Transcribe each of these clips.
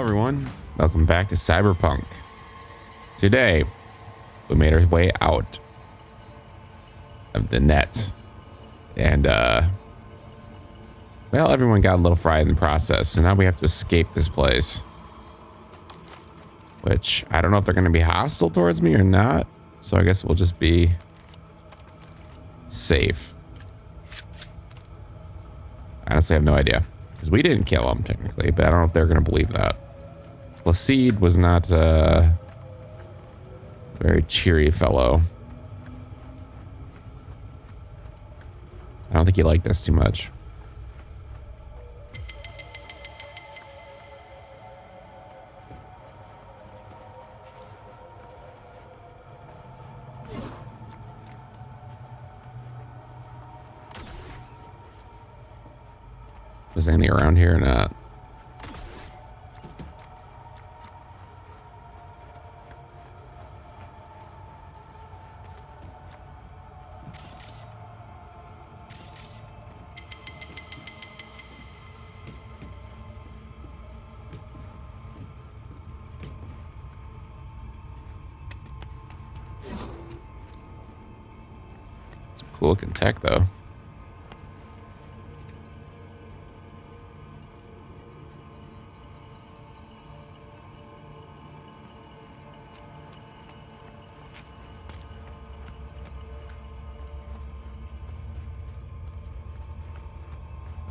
everyone. Welcome back to Cyberpunk. Today, we made our way out of the net. And, well, everyone got a little fried in the process. So now we have to escape this place. Which, I don't know if they're going to be hostile towards me or not. So I guess we'll just be safe. I honestly have no idea. Because we didn't kill him, technically. But I don't know if they're going to believe that. Placide was not a very cheery fellow. I don't think he liked us too much. Was anything around here or not? Some cool looking tech though.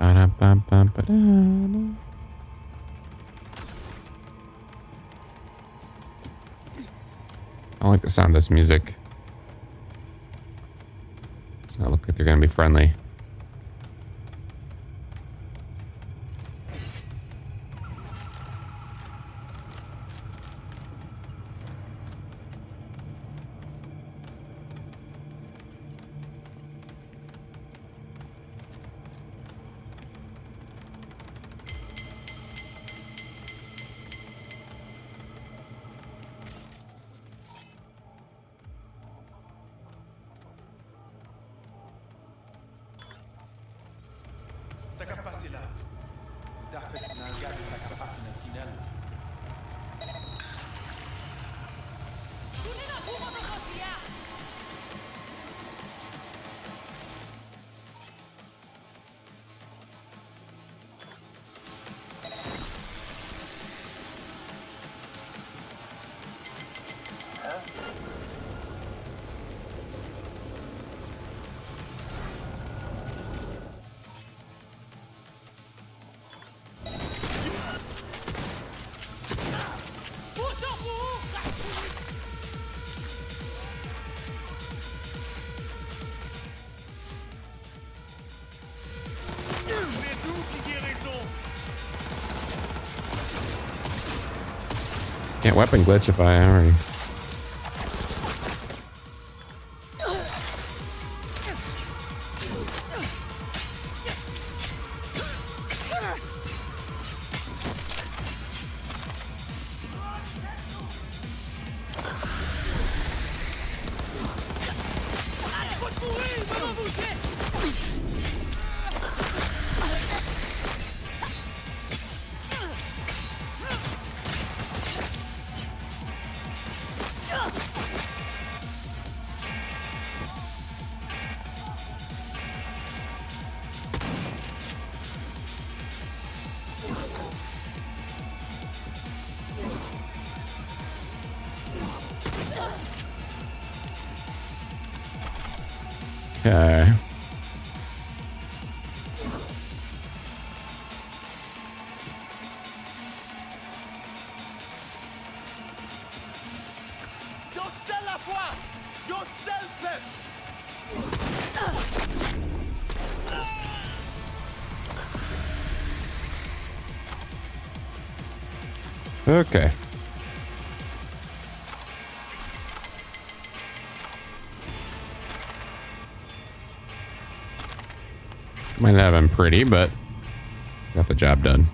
I don't like the sound of this music. Does not look like they're going to be friendly. Can't weapon glitch if I already. Okay. Okay. Might not have been pretty, but got the job done.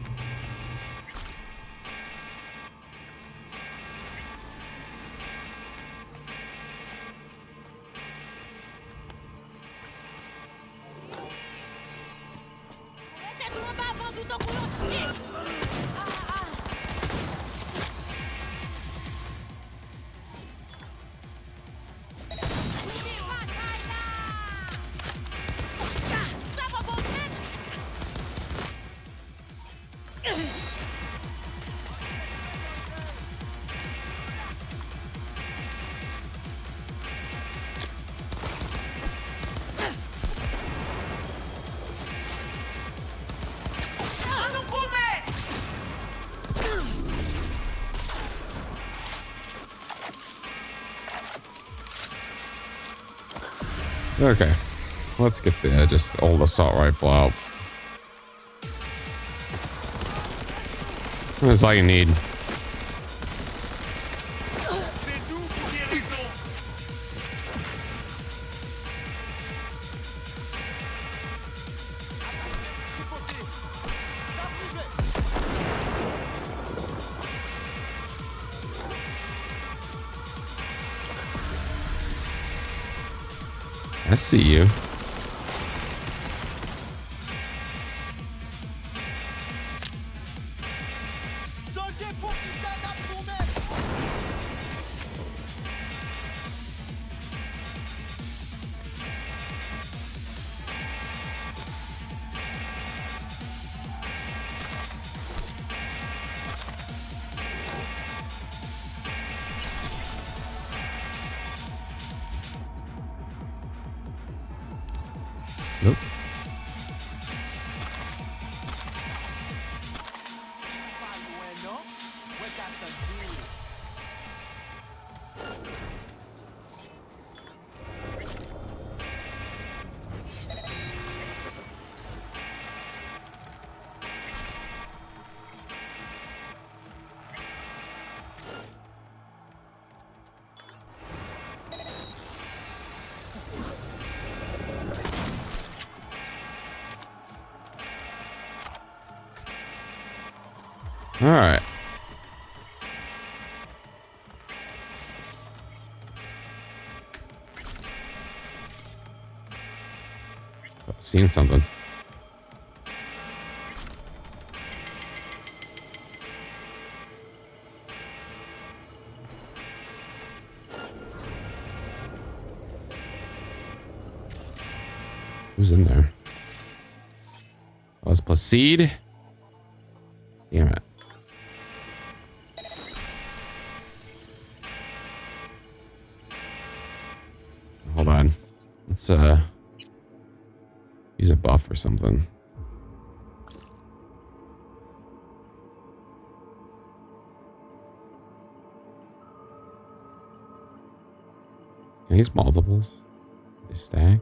Okay, let's get the just old assault rifle out. That's all you need. I see you. Nope. All right. Seen something. Who's in there? Oh, let's proceed. Damn it. Hold on. Let's use a buff or something. Can I use multiples? They stack?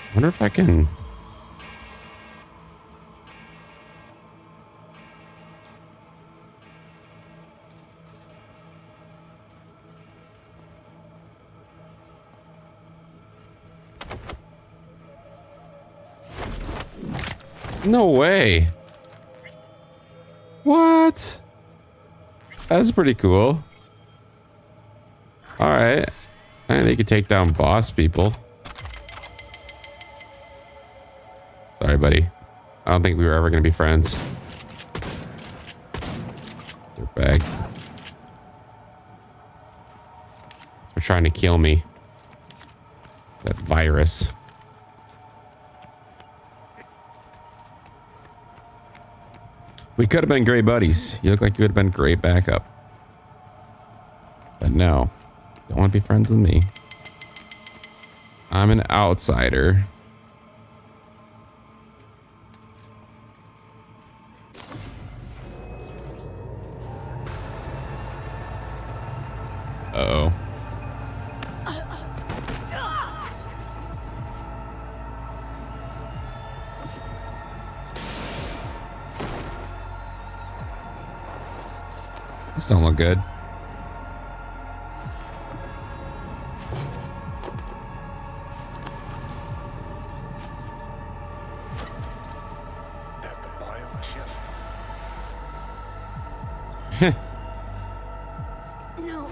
I wonder if I can. No way. What? That's pretty cool. All right. And they could take down boss people. Sorry, buddy. I don't think we were ever going to be friends. Dirtbag. They're trying to kill me. That virus. We could have been great buddies. You look like you would have been great backup. But no. Don't want to be friends with me. I'm an outsider. Uh-oh. This don't look good. No,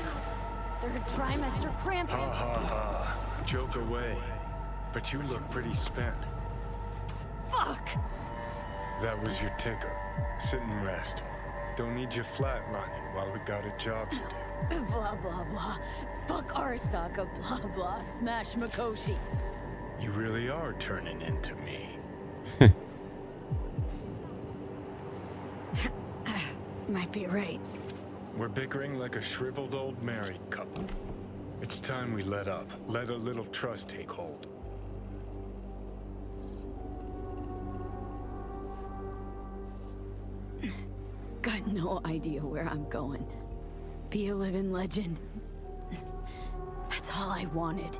third trimester cramping. Ha ha ha. Joke away. But you look pretty spent. Fuck! That was your ticker. Sit and rest. Don't need you flatlining while we got a job to do. Blah, blah, blah. Fuck Arasaka, blah, blah. Smash Mikoshi. You really are turning into me. Might be right. We're bickering like a shriveled old married couple. It's time we let up. Let a little trust take hold. Got no idea where I'm going. Be a living legend. That's all I wanted.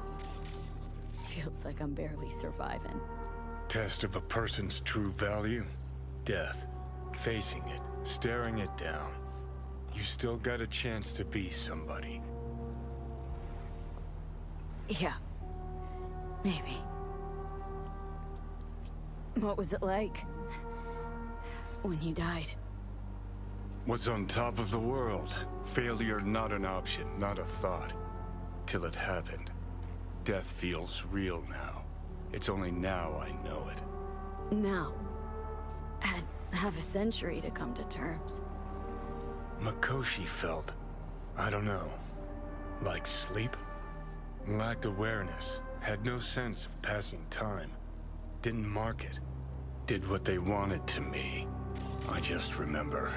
Feels like I'm barely surviving. Test of a person's true value? Death. Facing it. Staring it down. You still got a chance to be somebody. Yeah. Maybe. What was it like? When you died? Was on top of the world. Failure not an option, not a thought. Till it happened. Death feels real now. It's only now I know it. Now. Had half a century to come to terms. Mikoshi felt, I don't know, like sleep? Lacked awareness, had no sense of passing time. Didn't mark it. Did what they wanted to me. I just remember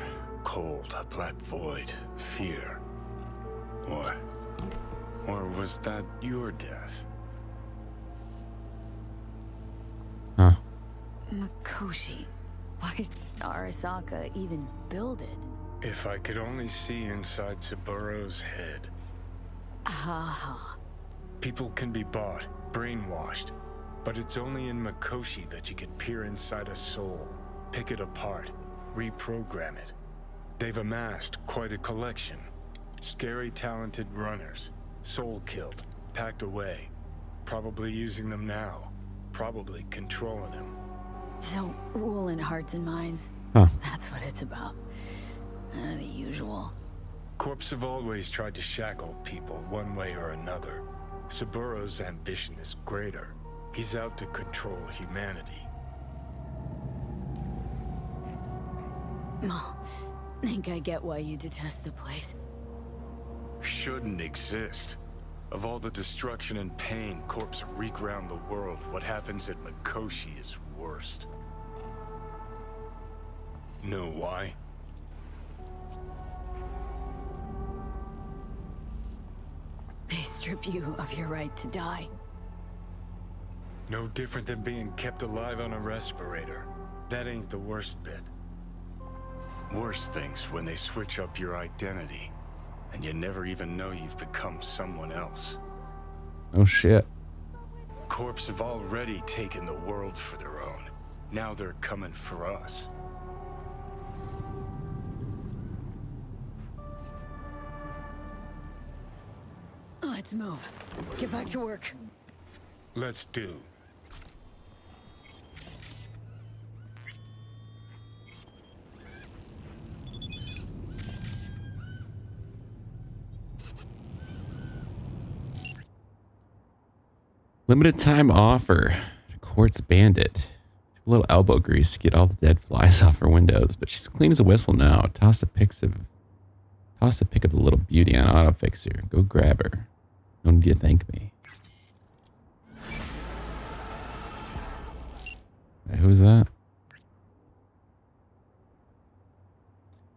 cold, a black void, fear. Or was that your death? Huh. Mikoshi. Why did Arasaka even build it? If I could only see inside Saburo's head. Haha. People can be bought, brainwashed, but it's only in Mikoshi that you can peer inside a soul, pick it apart, reprogram it. They've amassed quite a collection. Scary, talented runners, soul killed, packed away, probably using them now, probably controlling them. So, ruling hearts and minds. Huh. That's what it's about. The usual. Corps have always tried to shackle people one way or another. Saburo's ambition is greater. He's out to control humanity. Oh, think I get why you detest the place. Shouldn't exist. Of all the destruction and pain Corps wreak around the world, what happens at Mikoshi is worst. Know why? They strip you of your right to die. No different than being kept alive on a respirator. That ain't the worst bit. Worst things when they switch up your identity, and you never even know you've become someone else. Oh shit. Corps have already taken the world for their own. Now they're coming for us. Let's move. Get back to work. Let's do. Limited time offer. Quartz Bandit. A little elbow grease to get all the dead flies off her windows, but she's clean as a whistle now. Toss a pic of the little beauty on auto fixer. Go grab her. No need to thank me. Hey, who's that?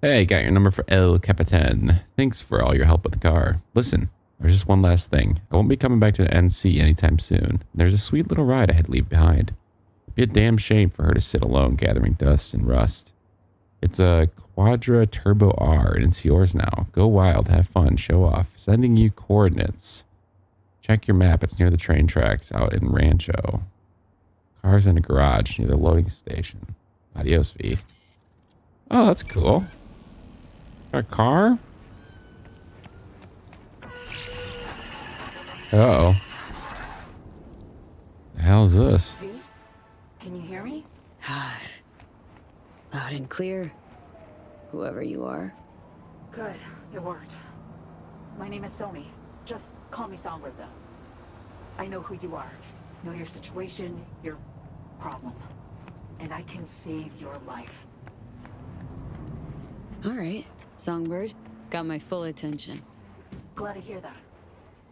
Hey, got your number for El Capitan. Thanks for all your help with the car. Listen, there's just one last thing. I won't be coming back to the NC anytime soon. There's a sweet little ride I had to leave behind. It'd be a damn shame for her to sit alone gathering dust and rust. It's a Quadra Turbo R, and it's yours now. Go wild, have fun, show off. Sending you coordinates. Check your map. It's near the train tracks out in Rancho. Car's in a garage near the loading station. Adios, V. Oh, that's cool. Got a car? Uh-oh. The hell is this? V? Can you hear me? Loud and clear. Whoever you are. Good, it worked. My name is Somi. Just call me Songbird, though. I know who you are. Know your situation, your problem. and I can save your life. All right, Songbird. Got my full attention. Glad to hear that.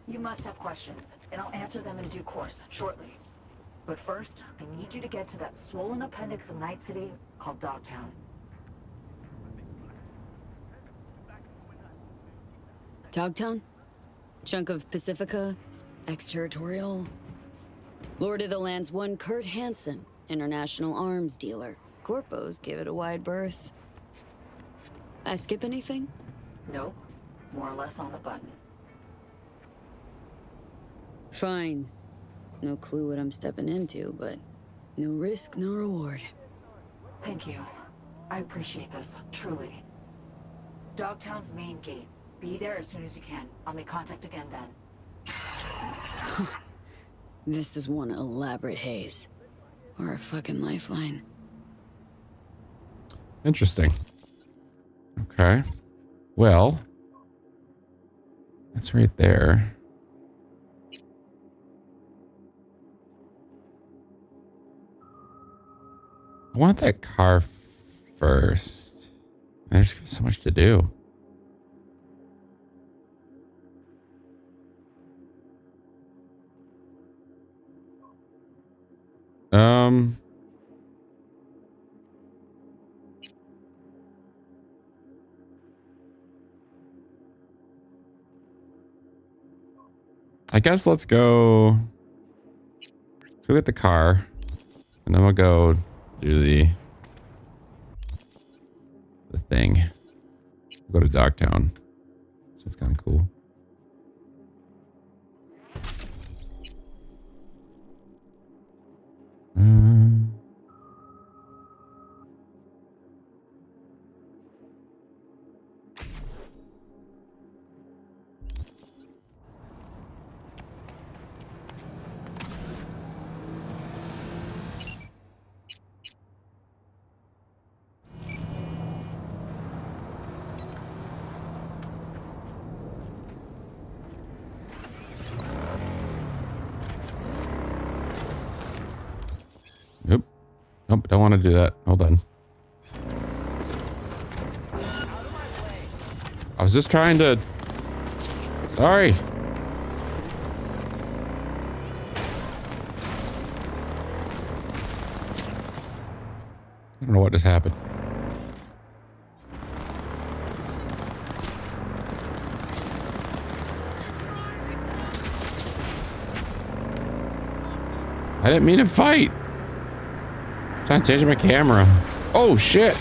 You must have questions, and I'll answer them in due course, shortly. But first, I need you to get to that swollen appendix of Night City called Dogtown. Dogtown? Chunk of Pacifica? Exterritorial? Lord of the Land's one Kurt Hansen, international arms dealer. Corpos gave it a wide berth. I skip anything? Nope. More or less on the button. Fine. No clue what I'm stepping into, but no risk, no reward. Thank you. I appreciate this, truly. Dogtown's main gate. Be there as soon as you can. I'll make contact again then. This is one elaborate haze. Or a fucking lifeline. Interesting. Okay. Well, that's right there. I want that car first. There's so much to do. I guess let's go get the car, and then we'll go do the thing. We'll go to Dogtown. So it's kind of cool. Nope, don't want to do that. Hold on. I was just trying to... Sorry. I don't know what just happened. I didn't mean to fight. Trying to change my camera. Oh shit.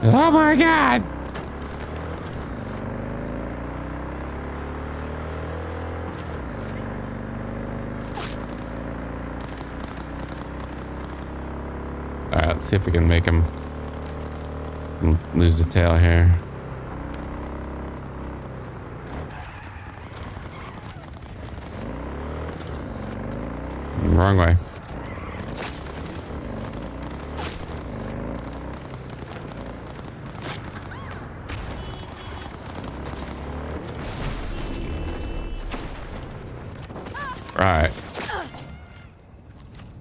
Oh my god. Alright, let's see if we can make him lose the tail here. Wrong way. Right.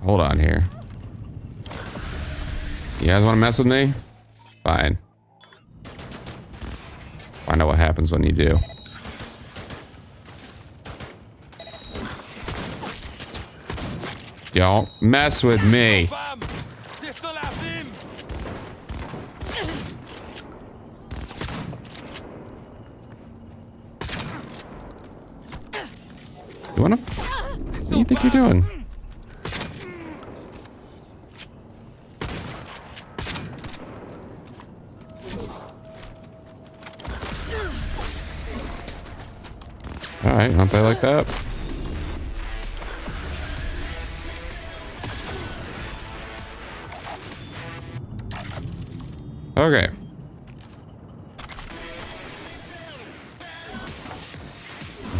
Hold on here. You guys want to mess with me? Fine. Find out what happens when you do. Don't mess with me. You wanna? What do you think you're doing? All right, don't play like that. Okay.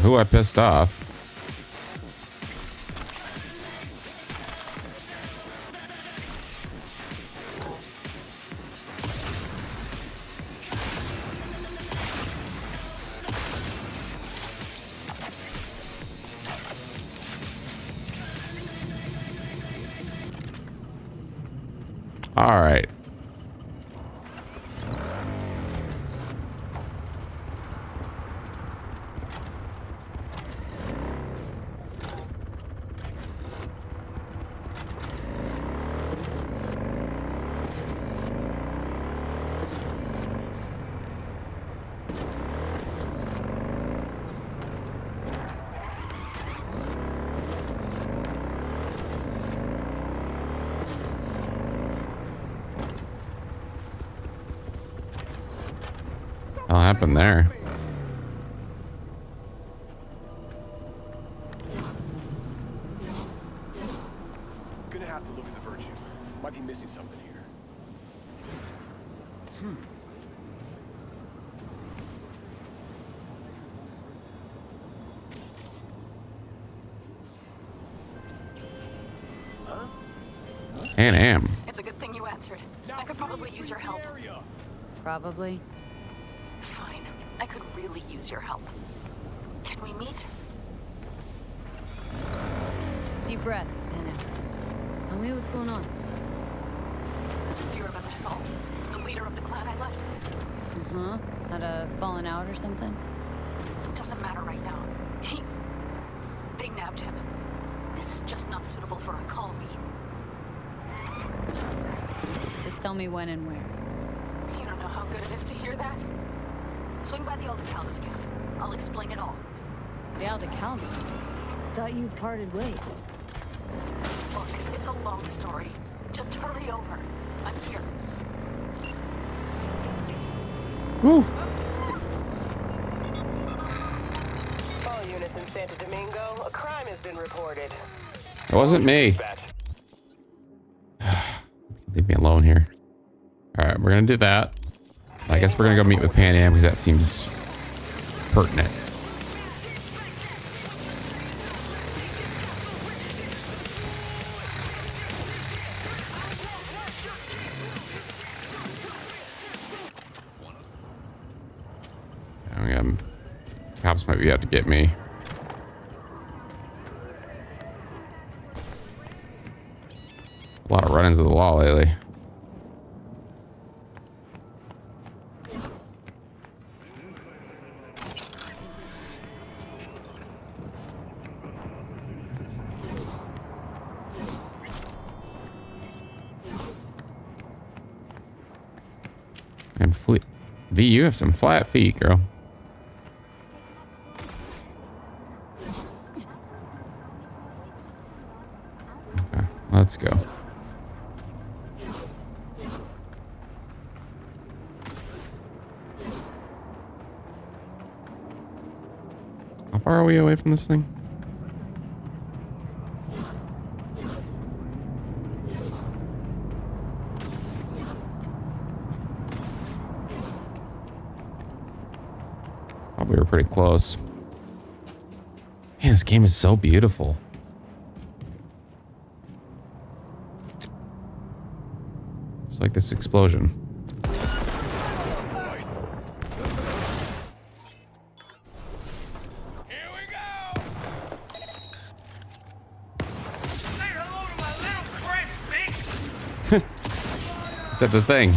Who I pissed off? All right. What happened there? Gonna have to look at the virtue. Might be missing something here. Pan Am. It's a good thing you answered. I could probably use your help. Probably. Fine. I could really use your help. Can we meet? Deep breaths, Panic. Tell me what's going on. Do you remember Saul? The leader of the clan I left? Uh-huh. Had a fallen out or something? It doesn't matter right now. They nabbed him. This is just not suitable for a calm meet. Just tell me when and where. You don't know how good it is to hear that. Swing by the Aldecaldos camp. I'll explain it all. The Aldecaldos? Thought you parted ways. Look, it's a long story. Just hurry over. I'm here. Woo. All units in Santo Domingo, a crime has been reported. It wasn't me. Leave me alone here. All right, we're gonna do that. I guess we're gonna go meet with Pan Am because that seems pertinent. Cops might be out to get me. A lot of run-ins of the law lately. And V, you have some flat feet, girl. Okay, let's go. How far are we away from this thing? We were pretty close. Man, this game is so beautiful. Just like this explosion. Here we go! Say hello to my little friend, bitch! Is that the thing?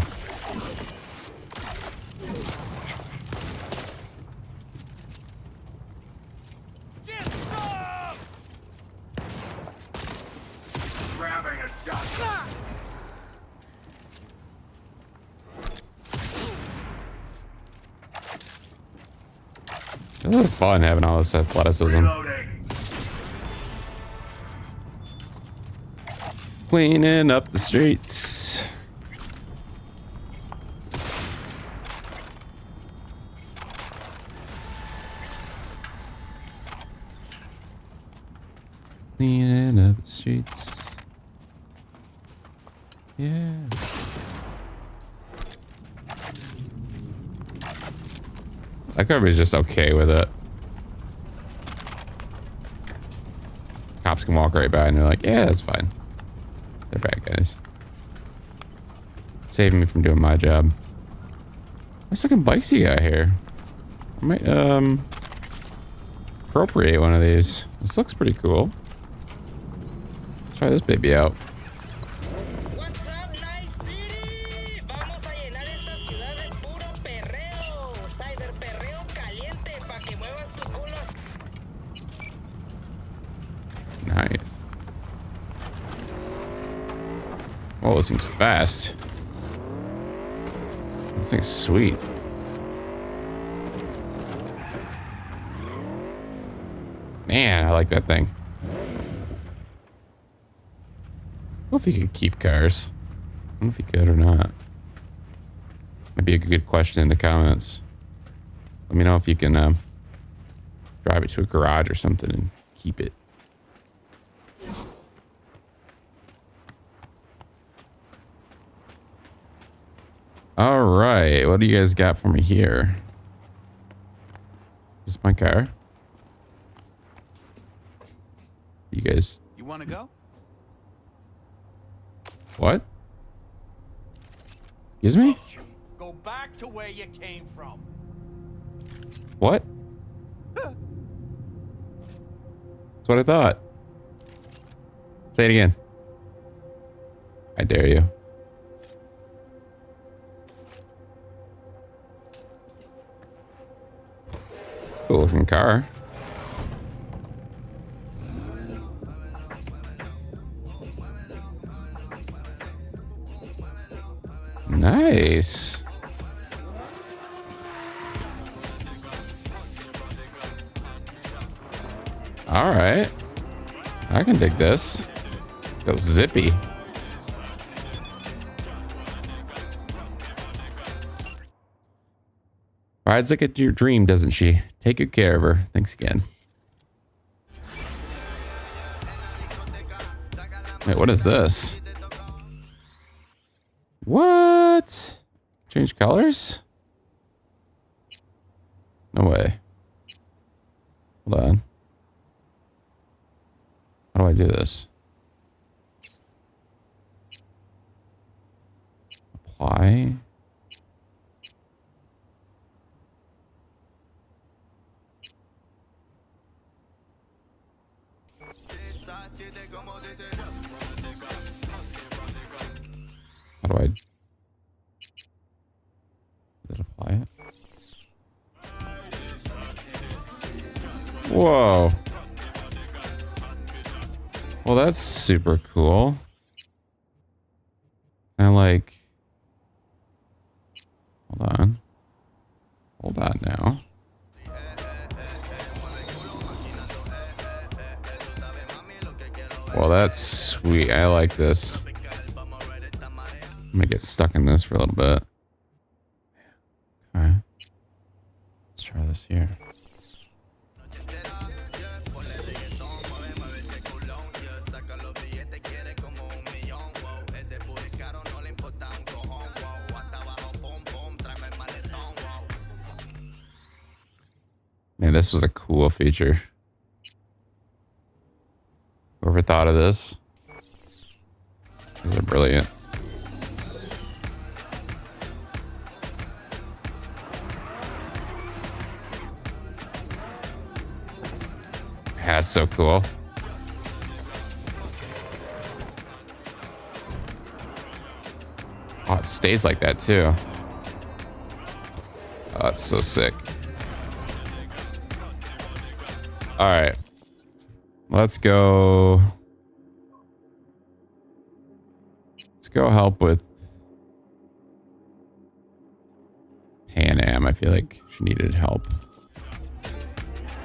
It's fun having all this athleticism. Cleaning up the streets. Cleaning up the streets. Yeah. Like everybody's just okay with it. Cops can walk right by and they're like, yeah, that's fine. They're bad guys. Saving me from doing my job. Nice looking bikes you got here. I might appropriate one of these. This looks pretty cool. Let's try this baby out. What's up, nice Oh, this thing's fast. This thing's sweet. Man, I like that thing. I don't know if he could keep cars. I don't know if he could or not. Might be a good question in the comments. Let me know if you can drive it to a garage or something and keep it. All right, what do you guys got for me here? This is my car. You guys... You want to go? What? Excuse me? Go back to where you came from. What? That's what I thought. Say it again. I dare you. It's a cool looking car. Nice. All right. I can dig this. Feels zippy. Rides like it's your dream, doesn't she? Take good care of her. Thanks again. Wait, what is this? What? Change colors? No way. Hold on. How do I do this? Apply. How do I... Did it apply it? Whoa. Well, that's super cool. I like... Hold on. Hold on now. Well, that's sweet. I like this. I'm gonna get stuck in this for a little bit. Okay. Let's try this here. Man, this was a cool feature. Whoever thought of this? These are brilliant. Yeah, that's so cool. Oh, it stays like that too. Oh, that's so sick. All right. Let's go. Let's go help with Pan Am. I feel like she needed help.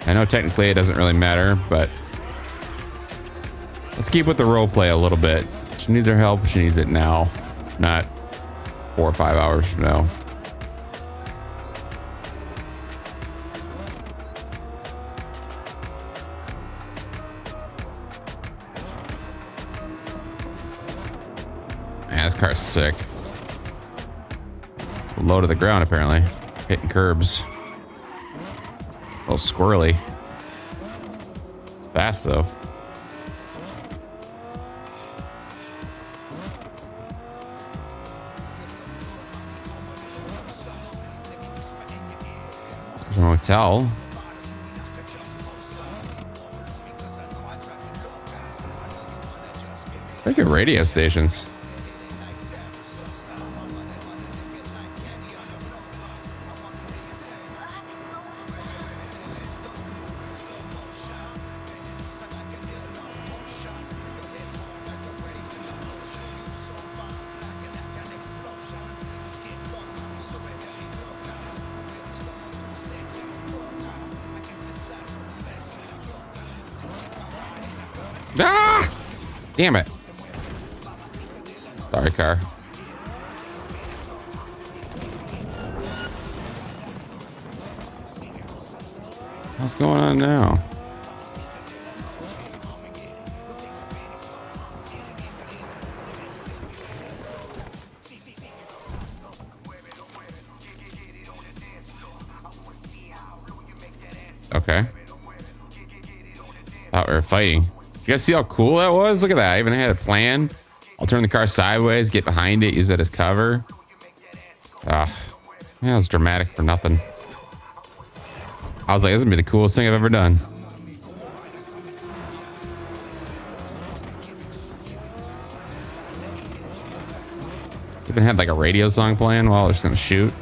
I know technically it doesn't really matter, but let's keep with the role play a little bit. She needs her help. She needs it now, not 4 or 5 hours from now. Man, this car's sick. Low to the ground, apparently. Hitting curbs. A little squirrely. Fast, though. There's a motel. Pretty good radio stations. Ah! Damn it. Sorry, car. What's going on now? Okay. Thought we were fighting. You guys see how cool that was? Look at that. I even had a plan. I'll turn the car sideways, get behind it, use it as cover. Ah, yeah, it was dramatic for nothing. I was like, this is gonna be the coolest thing I've ever done. Even had like a radio song playing while they're just gonna shoot.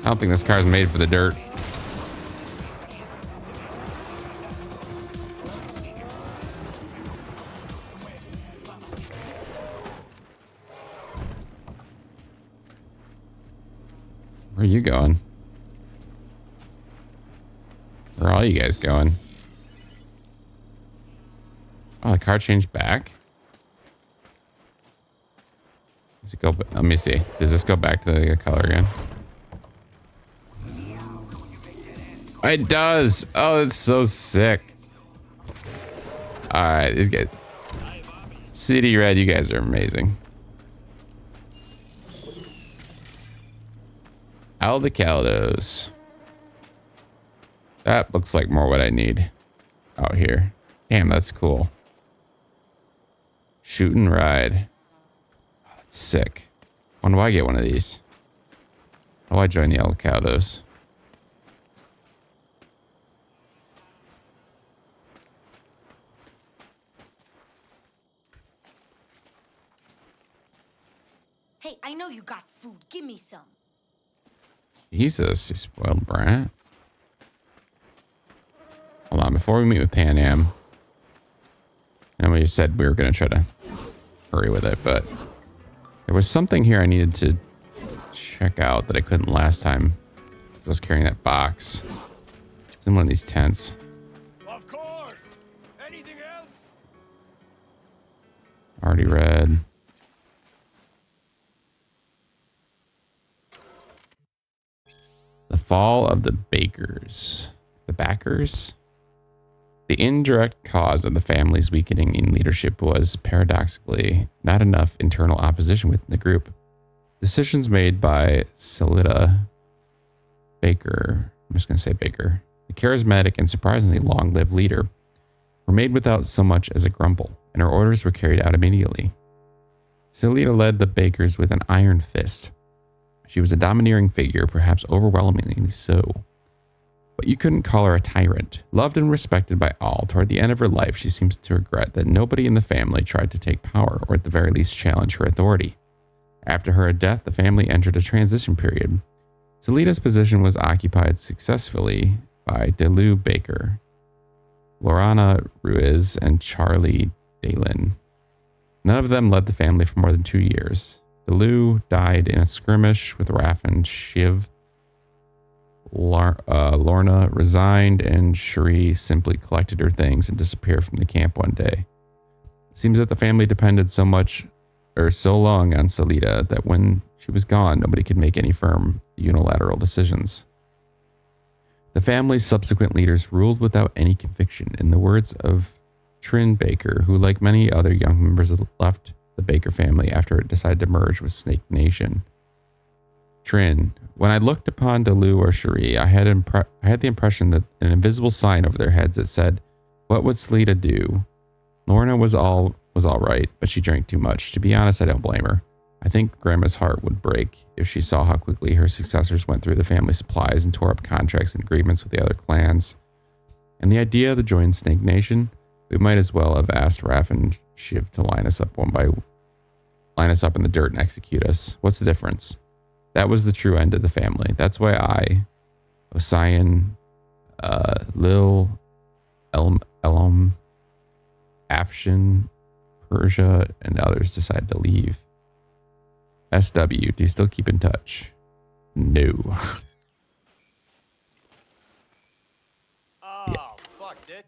I don't think this car is made for the dirt. Where are you going? Where are all you guys going? Oh, the car changed back? Does it go? Let me see. Does this go back to the color again? It does. Oh, it's so sick. All right, these guys. City Red, you guys are amazing. Aldecaldos. That looks like more what I need out here. Damn, that's cool. Shoot and ride. Oh, that's sick. When do I get one of these? How do I join the Aldecaldos? Hey, I know you got food. Give me some. Jesus, you spoiled brat. Hold on, before we meet with Pan Am. And we said we were going to try to hurry with it, but there was something here I needed to check out that I couldn't last time. I was carrying that box. It's in one of these tents. Of course. Anything else? Already read. The fall of the Bakers. The Backers? The indirect cause of the family's weakening in leadership was, paradoxically, not enough internal opposition within the group. Decisions made by Celida Baker, I'm just going to say Baker, the charismatic and surprisingly long-lived leader, were made without so much as a grumble, and her orders were carried out immediately. Celida led the Bakers with an iron fist. She was a domineering figure, perhaps overwhelmingly so. But you couldn't call her a tyrant. Loved and respected by all, toward the end of her life, she seems to regret that nobody in the family tried to take power, or at the very least challenge her authority. After her death, the family entered a transition period. Celida's position was occupied successfully by Delu Baker, Lorana Ruiz, and Charlie Dalen. None of them led the family for more than 2 years. Delu died in a skirmish with Raf and Shiv. Lorna resigned, and Cherie simply collected her things and disappeared from the camp one day. It seems that the family depended so long on Celida that when she was gone, nobody could make any firm unilateral decisions. The family's subsequent leaders ruled without any conviction, in the words of Trin Baker, who, like many other young members, left the Baker family after it decided to merge with Snake Nation. Trin, when I looked upon Delu or Cherie, I had the impression that an invisible sign over their heads that said, "What would Celida do?" Lorna was all right, but she drank too much. To be honest, I don't blame her. I think Grandma's heart would break if she saw how quickly her successors went through the family supplies and tore up contracts and agreements with the other clans. And the idea to join Snake Nation, we might as well have asked Raf and Shiv to line us up in the dirt and execute us. What's the difference? That was the true end of the family. That's why I, Osian, Lil, Elam, Afshin, Persia, and others decide to leave. SW, do you still keep in touch? No. Oh, fuck, dude.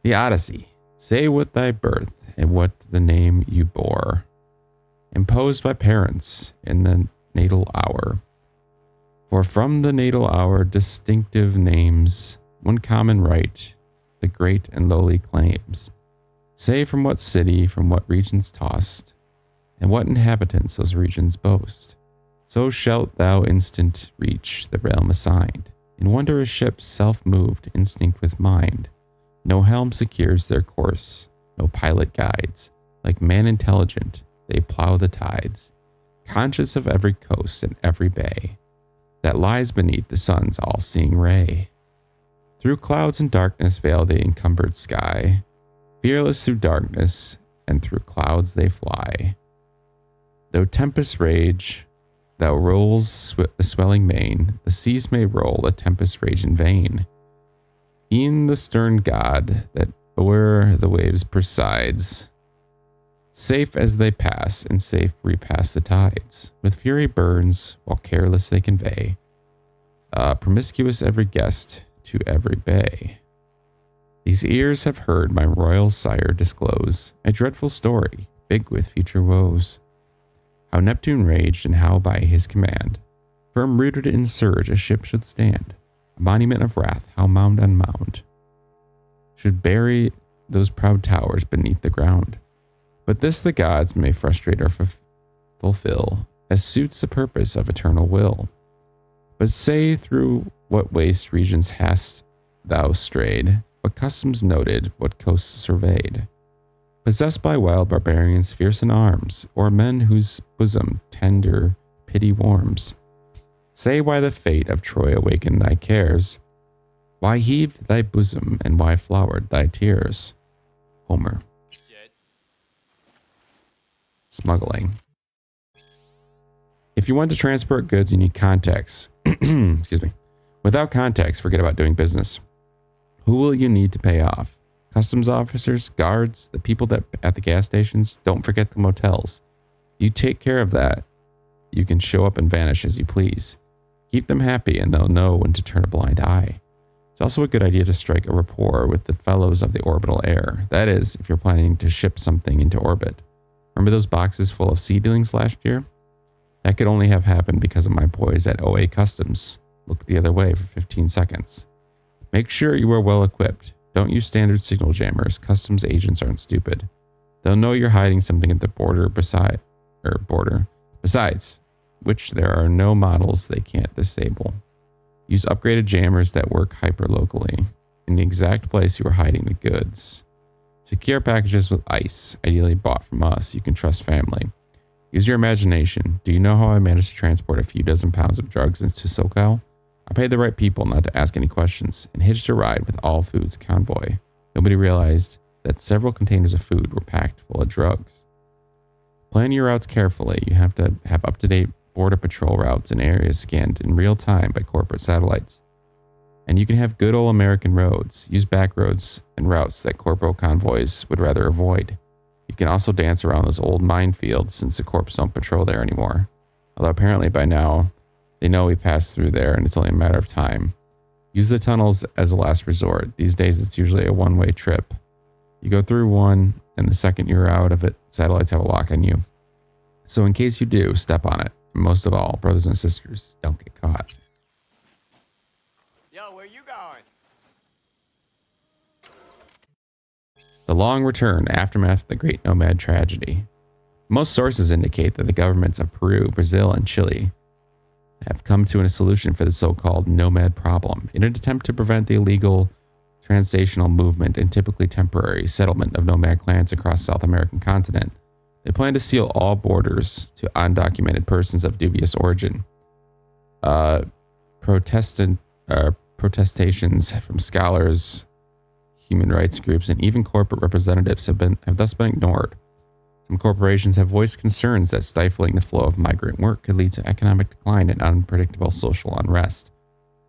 The Odyssey. Say what thy birth and what the name you bore, imposed by parents in the natal hour. For from the natal hour distinctive names, one common right, the great and lowly claims. Say from what city, from what regions tossed, and what inhabitants those regions boast. So shalt thou instant reach the realm assigned. In wondrous ships self-moved, instinct with mind. No helm secures their course, no pilot guides. Like man intelligent, they plow the tides, conscious of every coast and every bay that lies beneath the sun's all-seeing ray. Through clouds and darkness veil the encumbered sky, fearless through darkness and through clouds they fly. Though tempests rage, thou rolls the swelling main, the seas may roll, a tempest rage in vain. E'en the stern god that o'er the waves presides, safe as they pass and safe repass the tides, with fury burns while careless they convey, promiscuous every guest to every bay. These ears have heard my royal sire disclose a dreadful story, big with future woes. How Neptune raged and how by his command, firm rooted in surge a ship should stand, a monument of wrath, how mound on mound should bury those proud towers beneath the ground. But this the gods may frustrate or fulfill, as suits the purpose of eternal will. But say through what waste regions hast thou strayed, what customs noted, what coasts surveyed, possessed by wild barbarians fierce in arms, or men whose bosom tender pity warms. Say why the fate of Troy awakened thy cares, why heaved thy bosom, and why flowered thy tears. Homer. Smuggling. If you want to transport goods, you need contacts. Excuse me. Without contacts, forget about doing business. Who will you need to pay off? Customs officers, guards, the people that at the gas stations. Don't forget the motels. You take care of that. You can show up and vanish as you please. Keep them happy and they'll know when to turn a blind eye. It's also a good idea to strike a rapport with the fellows of the orbital air. That is, if you're planning to ship something into orbit. Remember those boxes full of seedlings last year? That could only have happened because of my boys at OA Customs. Look the other way for 15 seconds. Make sure you are well equipped. Don't use standard signal jammers. Customs agents aren't stupid. They'll know you're hiding something at the border besides which there are no models they can't disable. Use upgraded jammers that work hyper-locally in the exact place you are hiding the goods. Secure packages with ice, ideally bought from us. You can trust family. Use your imagination. Do you know how I managed to transport a few dozen pounds of drugs into SoCal? I paid the right people not to ask any questions and hitched a ride with All Foods convoy. Nobody realized that several containers of food were packed full of drugs. Plan your routes carefully. You have to have up-to-date border patrol routes and areas scanned in real time by corporate satellites. And you can have good old American roads. Use back roads and routes that corporal convoys would rather avoid. You can also dance around those old minefields since the corps don't patrol there anymore. Although apparently by now, they know we passed through there and it's only a matter of time. Use the tunnels as a last resort. These days it's usually a one-way trip. You go through one, and the second you're out of it, satellites have a lock on you. So in case you do, step on it. And most of all, brothers and sisters, don't get caught. Yo, where you going? The long return, aftermath of the Great Nomad Tragedy. Most sources indicate that the governments of Peru, Brazil, and Chile have come to a solution for the so-called nomad problem in an attempt to prevent the illegal transnational movement and typically temporary settlement of nomad clans across South American continent. They plan to seal all borders to undocumented persons of dubious origin. Protestations from scholars, human rights groups, and even corporate representatives have thus been ignored. Some corporations have voiced concerns that stifling the flow of migrant work could lead to economic decline and unpredictable social unrest.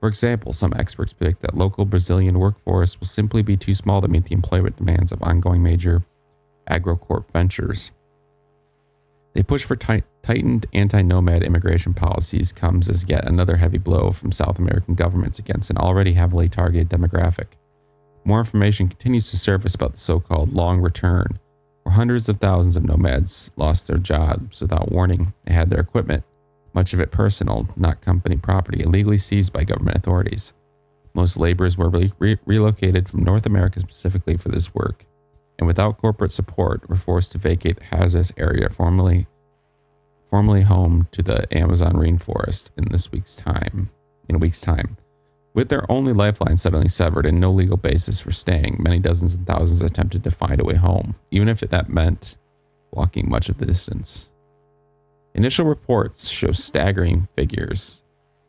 For example, some experts predict that local Brazilian workforce will simply be too small to meet the employment demands of ongoing major AgroCorp Ventures. They push for tightened anti-nomad immigration policies comes as yet another heavy blow from South American governments against an already heavily targeted demographic. More information continues to surface about the so-called long return, where hundreds of thousands of nomads lost their jobs without warning. They had their equipment, much of it personal, not company property, illegally seized by government authorities. Most laborers were relocated from North America specifically for this work, and without corporate support, were forced to vacate the hazardous area formerly home to the Amazon rainforest in a week's time. With their only lifeline suddenly severed and no legal basis for staying, many dozens and thousands attempted to find a way home, even if that meant walking much of the distance. Initial reports show staggering figures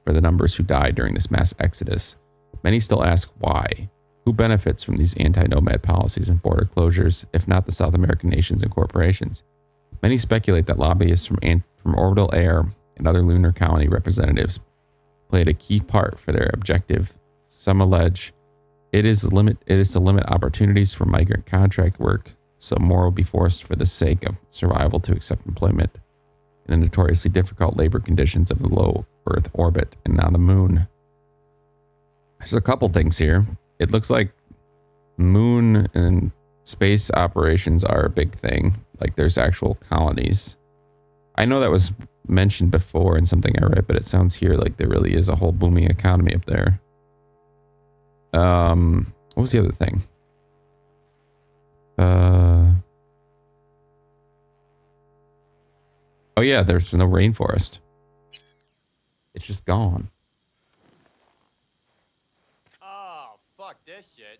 for the numbers who died during this mass exodus. Many still ask why. Who benefits from these anti-nomad policies and border closures, if not the South American nations and corporations? Many speculate that lobbyists from Orbital Air and other lunar colony representatives played a key part for their objective. Some allege it is to limit opportunities for migrant contract work, so more will be forced for the sake of survival to accept employment in the notoriously difficult labor conditions of the low Earth orbit and on the moon. There's a couple things here. It looks like moon and space operations are a big thing. Like there's actual colonies. I know that was mentioned before in something I read, but it sounds here like there really is a whole booming economy up there. What was the other thing? Oh yeah, there's no rainforest. It's just gone. Oh, fuck this shit.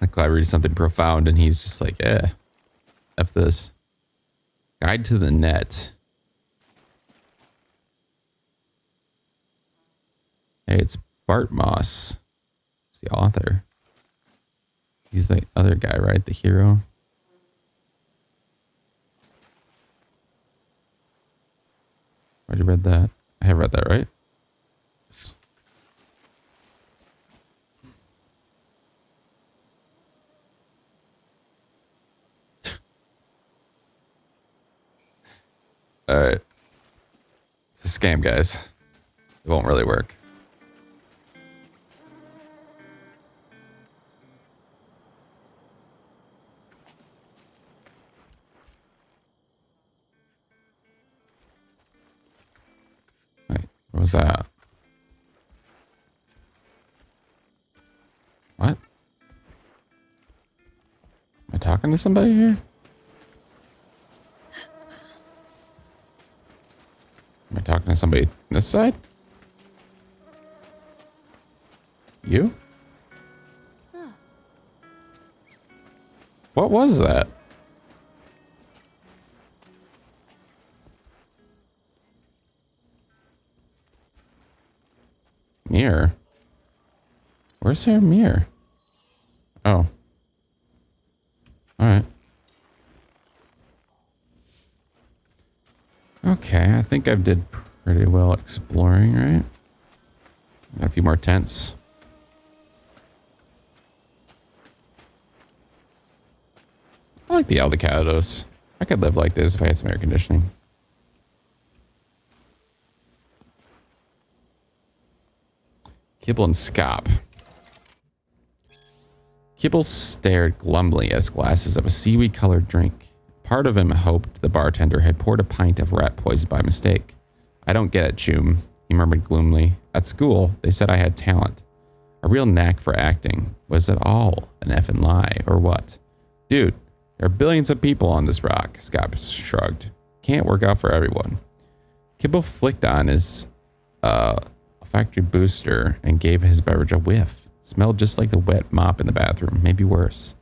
Like I read something profound and he's just like, F this. Guide to the Net. Hey, it's Bart Moss. He's the author. He's the other guy, right? The hero. Already read that. I have read that, right? Yes. All right. It's a scam, guys. It won't really work. Wait, what was that? What? Am I talking to somebody here? Am I talking to somebody on this side? You? What was that? Mirror? Where's her mirror? Oh. Alright. Okay, I think I did pretty well exploring, right? Got a few more tents. I like the Aldecados. I could live like this if I had some air conditioning. Kibble and Scop. Kibble stared glumly at his glasses of a seaweed-colored drink. Part of him hoped the bartender had poured a pint of rat poison by mistake. I don't get it, Choom, he murmured gloomily. At school, they said I had talent. A real knack for acting. Was it all an effing lie, or what? Dude, there are billions of people on this rock, Scott shrugged. Can't work out for everyone. Kibble flicked on his factory booster and gave his beverage a whiff. Smelled just like the wet mop in the bathroom, maybe worse.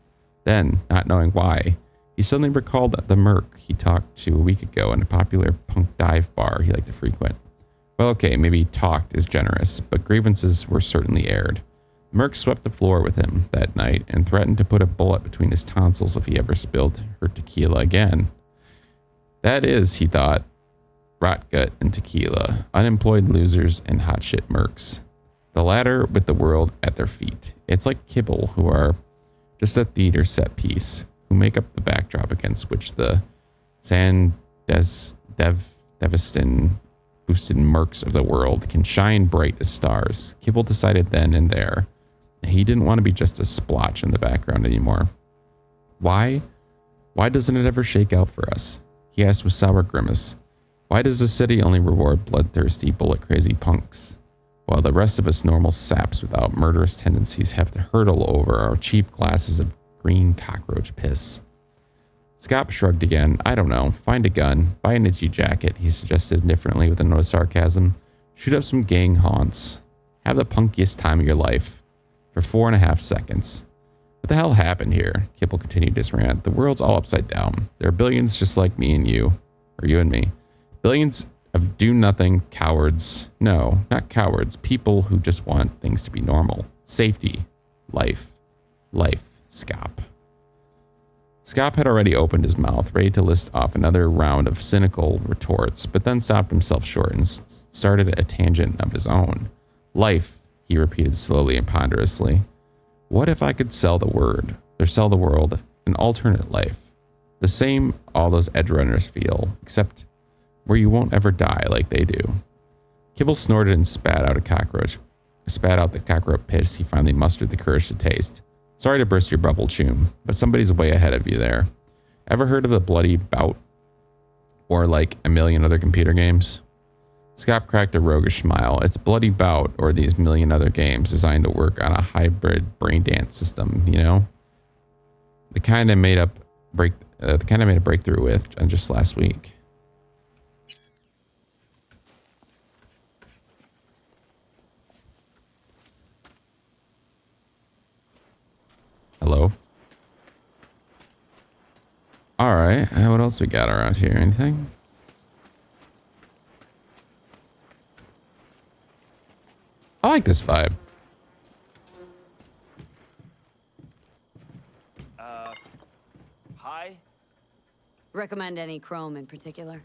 Then, not knowing why, he suddenly recalled the Merc he talked to a week ago in a popular punk dive bar he liked to frequent. Well, okay, maybe talked is generous, but grievances were certainly aired. Merc swept the floor with him that night and threatened to put a bullet between his tonsils if he ever spilled her tequila again. That is, he thought, rotgut and tequila, unemployed losers and hotshit mercs. The latter with the world at their feet. It's like Kibble, who are just a theater set piece, who make up the backdrop against which the Deviston boosted mercs of the world can shine bright as stars. Kibble decided then and there that he didn't want to be just a splotch in the background anymore. Why? Why doesn't it ever shake out for us? He asked with sour grimace. Why does the city only reward bloodthirsty, bullet-crazy punks, while the rest of us normal saps without murderous tendencies have to hurtle over our cheap glasses of green cockroach piss? Scott shrugged again. I don't know. Find a gun. Buy an itchy jacket, he suggested indifferently with a note of sarcasm. Shoot up some gang haunts. Have the punkiest time of your life. For 4.5 seconds. What the hell happened here? Kibble continued his rant. The world's all upside down. There are billions just like me and you. Or you and me. Billions of do-nothing cowards. No, not cowards. People who just want things to be normal. Safety. Life. Scop. Scop had already opened his mouth, ready to list off another round of cynical retorts, but then stopped himself short and started a tangent of his own. Life, he repeated slowly and ponderously. What if I could sell the world an alternate life? The same all those edge runners feel, except where you won't ever die like they do. Kibble snorted and spat out the cockroach piss he finally mustered the courage to taste. Sorry to burst your bubble, Choom, but somebody's way ahead of you there. Ever heard of the Bloody Bout? Or like a million other computer games? Scott cracked a roguish smile. It's Bloody Bout or these million other games designed to work on a hybrid brain dance system, you know? The kind I made a breakthrough with just last week. Hello? Alright, what else we got around here? Anything? I like this vibe. Hi? Recommend any chrome in particular?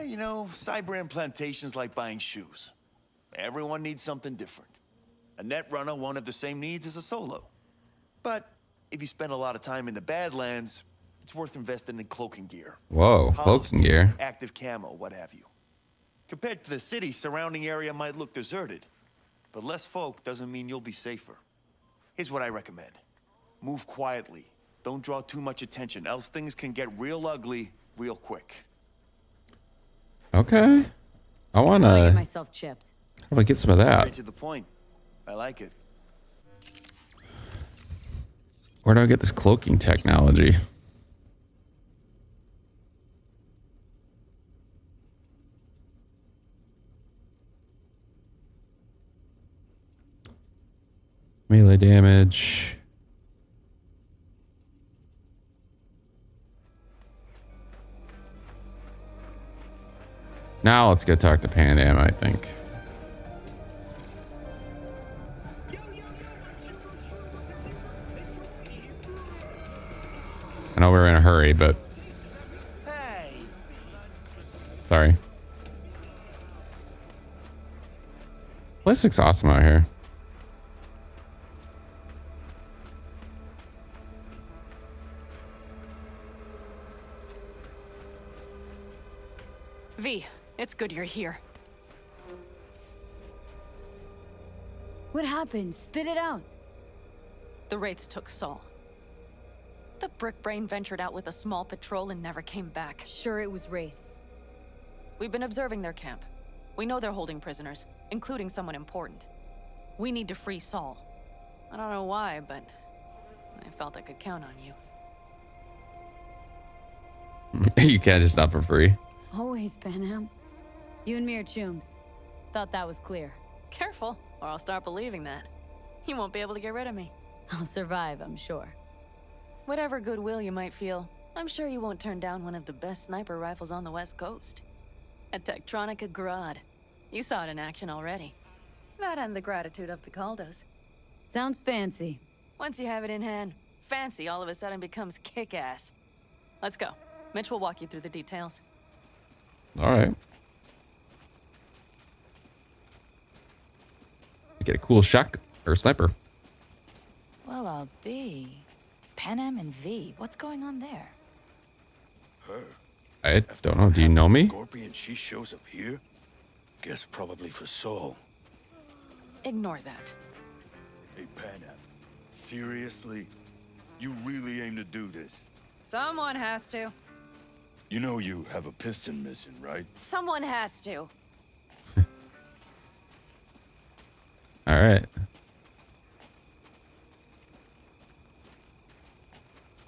You know, cyber implantation's like buying shoes. Everyone needs something different. A net runner won't have the same needs as a solo. But if you spend a lot of time in the Badlands, it's worth investing in cloaking gear. Whoa, cloaking gear. Active camo, what have you. Compared to the city, surrounding area might look deserted. But less folk doesn't mean you'll be safer. Here's what I recommend. Move quietly. Don't draw too much attention, else things can get real ugly real quick. Okay. I wanna get myself chipped. How do I get some of that? Straight to the point. I like it. Where do I get this cloaking technology? Melee damage. Now let's go talk to Pandam, I think. I know we're in a hurry, but... Sorry. Place looks awesome out here. V, it's good you're here. What happened? Spit it out. The Wraiths took Saul. The brick brain ventured out with a small patrol and never came back. Sure it was Wraiths. We've been observing their camp. We know they're holding prisoners, including someone important. We need to free Saul. I don't know why, but I felt I could count on you. You can't just not for free. Always, Benham. You and me are chooms. Thought that was clear. Careful, or I'll start believing that. You won't be able to get rid of me. I'll survive, I'm sure. Whatever goodwill you might feel, I'm sure you won't turn down one of the best sniper rifles on the West Coast. A Tektronica Grad. You saw it in action already. That and the gratitude of the Caldos. Sounds fancy. Once you have it in hand, fancy all of a sudden becomes kick-ass. Let's go. Mitch will walk you through the details. All right. Get a cool shot or sniper. Well Well, I'll be. Panam and V, what's going on there? Her? I don't know. Do you know me? Scorpion, she shows up here? Guess probably for Saul. Ignore that. Hey, Panam. Seriously? You really aim to do this? Someone has to. You know you have a piston missing, right? Someone has to. All right.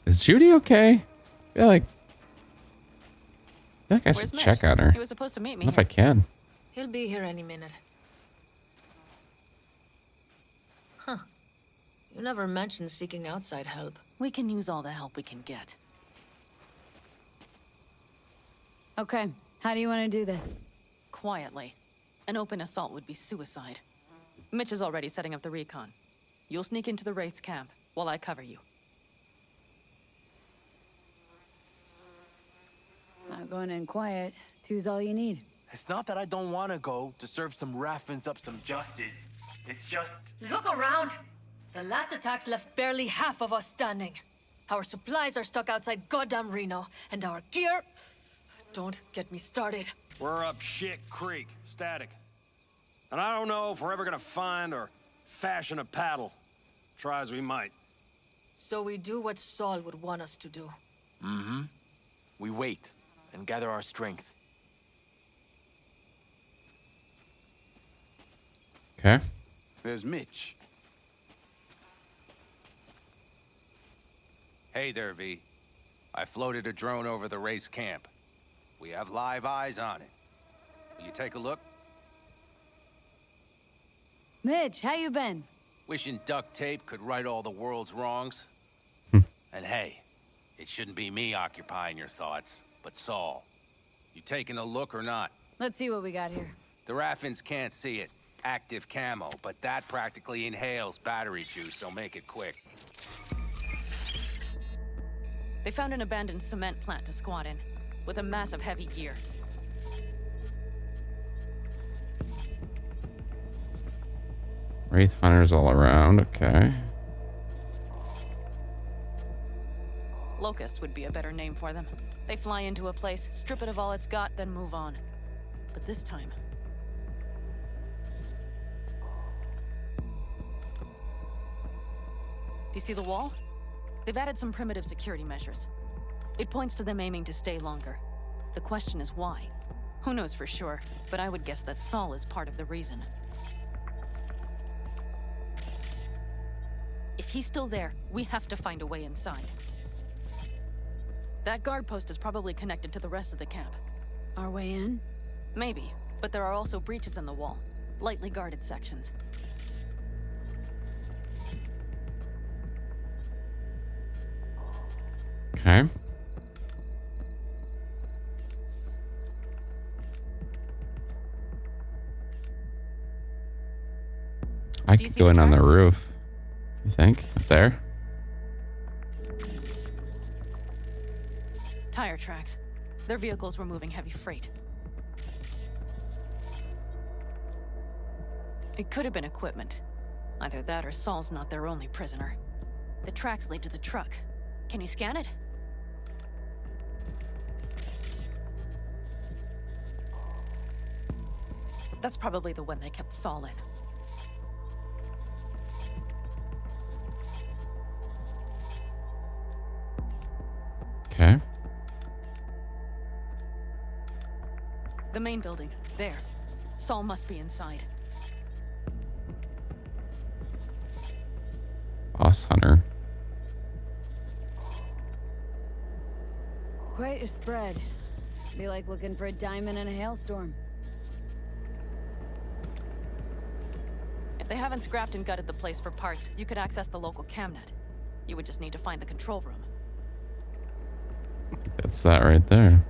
Is Judy okay? I feel like I Where's should Mitch? check on her. He was supposed to meet I me don't know if I here. can. He'll be here any minute. Huh. You never mentioned seeking outside help. We can use all the help we can get. Okay, how do you want to do this? Quietly. An open assault would be suicide. Mitch is already setting up the recon. You'll sneak into the Wraith's camp while I cover you. Not going in quiet. Two's all you need. It's not that I don't want to go to serve some Raffins up some justice. It's just... Look around! The last attacks left barely half of us standing. Our supplies are stuck outside goddamn Reno, and our gear... Don't get me started. We're up shit creek, static. And I don't know if we're ever gonna find or fashion a paddle. Try as we might. So we do what Saul would want us to do. Mm-hmm. We wait and gather our strength. Okay. There's Mitch. Hey there, V. I floated a drone over the race camp. We have live eyes on it. Will you take a look? Mitch, how you been? Wishing duct tape could right all the world's wrongs. And hey, it shouldn't be me occupying your thoughts, but Saul. You taking a look or not? Let's see what we got here. The Raffins can't see it. Active camo, but that practically inhales battery juice, so make it quick. They found an abandoned cement plant to squat in, with a massive heavy gear. Wraith hunters all around. Okay. Locusts would be a better name for them. They fly into a place, strip it of all it's got, then move on. But this time... Do you see the wall? They've added some primitive security measures. It points to them aiming to stay longer. The question is why? Who knows for sure, but I would guess that Saul is part of the reason. If he's still there, we have to find a way inside. That guard post is probably connected to the rest of the camp. Our way in? Maybe, but there are also breaches in the wall. Lightly guarded sections. Okay. I could go in on the roof. You think? Up there? Tire tracks. Their vehicles were moving heavy freight. It could have been equipment. Either that or Saul's not their only prisoner. The tracks lead to the truck. Can you scan it? That's probably the one they kept Saul in. Okay. The main building. There. Saul must be inside. Boss hunter. Quite a spread. Be like looking for a diamond in a hailstorm. If they haven't scrapped and gutted the place for parts, you could access the local camnet. You would just need to find the control room. That's that right there.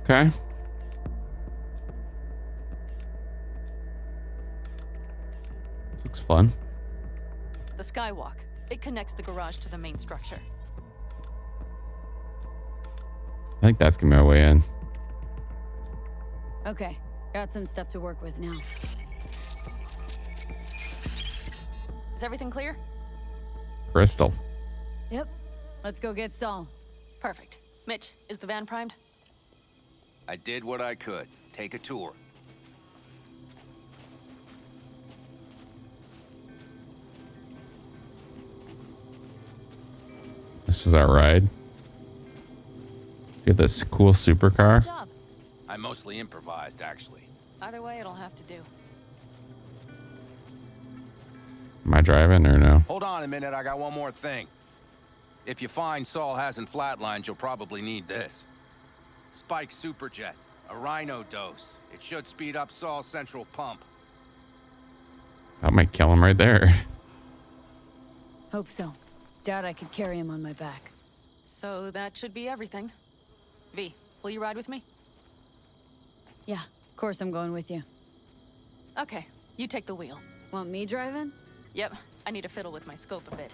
Okay. fun. The skywalk. It connects the garage to the main structure. I think that's gonna be my way in. Okay, got some stuff to work with now. Is everything clear? Crystal. Yep. Let's go get Saul. Perfect. Mitch, is the van primed? I did what I could. Take a tour. This is our ride. Get this cool supercar. Good job. I mostly improvised, actually. Either way, it'll have to do. Am I driving or no? Hold on a minute, I got one more thing. If you find Saul hasn't flatlined, you'll probably need this. Spike Superjet, a rhino dose. It should speed up Saul's central pump. That might kill him right there. Hope so. Doubt I could carry him on my back. So that should be everything. V, will you ride with me? Yeah, of course I'm going with you. Okay, you take the wheel. Want me driving? Yep, I need to fiddle with my scope a bit.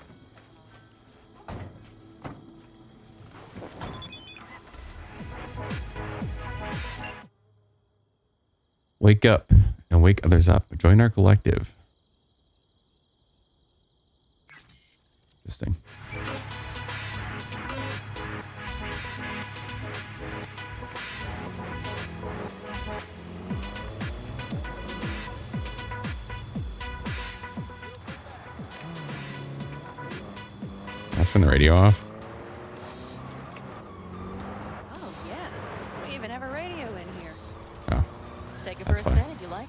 Wake up and wake others up. Join our collective. Interesting. I'll turn the radio off. Oh, yeah. We even have a radio in here. Oh, Take it for that's a fine. spin if you like.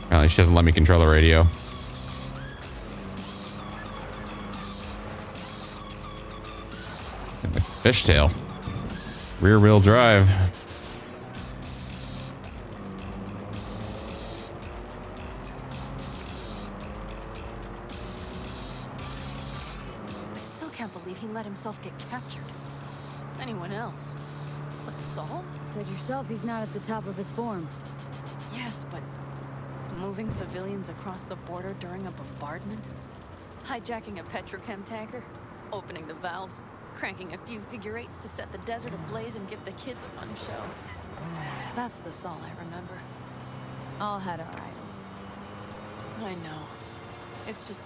Apparently she doesn't let me control the radio. With the fishtail. Rear wheel drive. I still can't believe he let himself get captured. Anyone else? But Saul? Said yourself he's not at the top of his form. Yes, but moving civilians across the border during a bombardment? Hijacking a petrochem tanker? Opening the valves? Cranking a few figure eights to set the desert ablaze and give the kids a fun show? That's the Saul I remember. All had our idols. I know. It's just...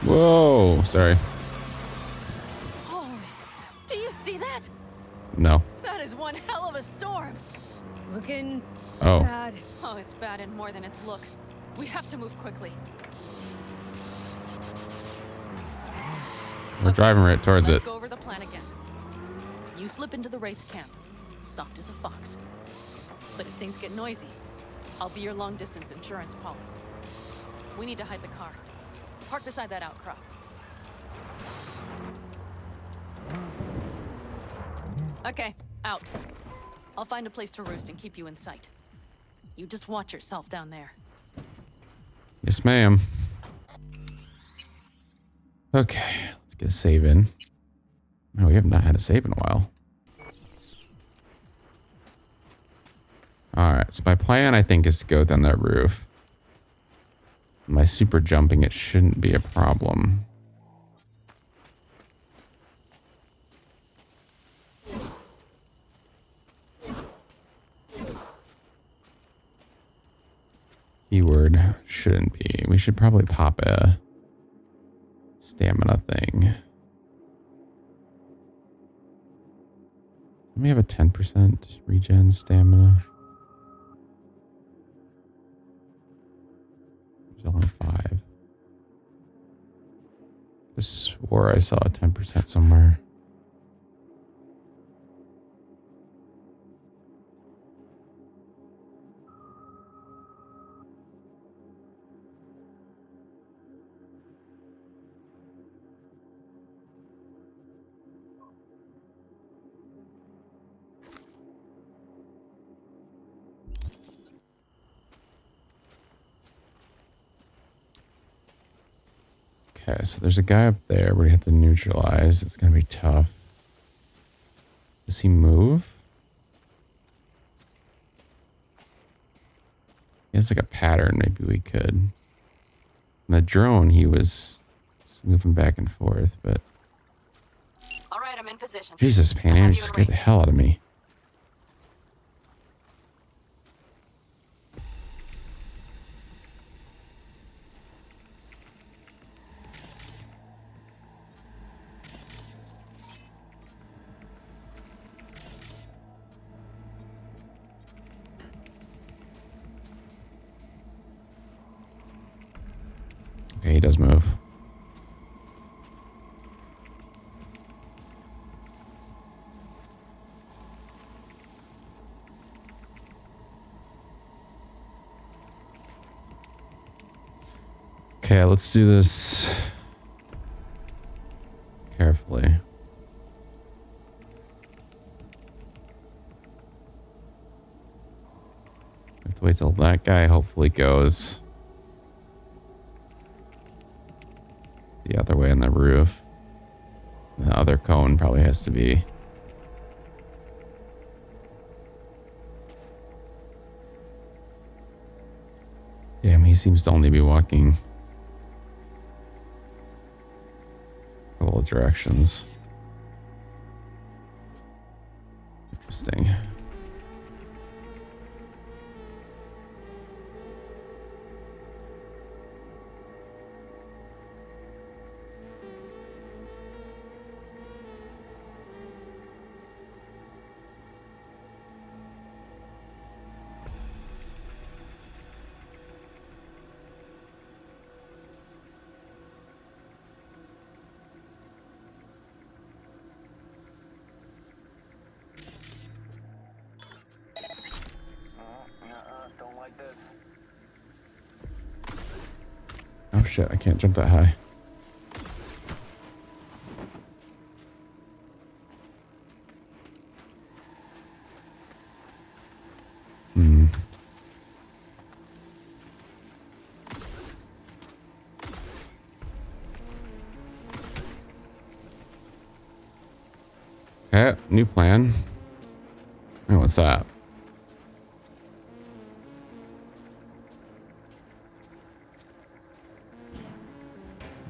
Whoa, sorry. Oh, do you see that? No. That is one hell of a storm. Looking bad. Oh, it's bad and more than its look. We have to move quickly. We're driving right towards Let's it. go over the plan again. You slip into the Wraith's camp, soft as a fox. But if things get noisy, I'll be your long-distance insurance policy. We need to hide the car. Park beside that outcrop. Okay, out. I'll find a place to roost and keep you in sight. You just watch yourself down there. Yes, ma'am. Okay, let's get a save in. No, we have not had a save in a while. Alright, so my plan, I think, is to go down that roof. My super jumping, it shouldn't be a problem. Keyword shouldn't be. We should probably pop a stamina thing. Let me have a 10% regen stamina. There's only 5. I swore I saw a 10% somewhere. Okay, so there's a guy up there we have to neutralize. It's gonna be tough. Does he move? He has like a pattern. Maybe we could. And the drone, he was moving back and forth, but. All right, I'm in position. Jesus, Pan Am, you scared the hell out of me. Okay, he does move. Okay, let's do this carefully. We have to wait till that guy hopefully goes the other way on the roof. The other cone probably has to be. Damn, he seems to only be walking a couple of directions. Interesting. Oh shit, I can't jump that high. Okay, new plan. Oh, what's that?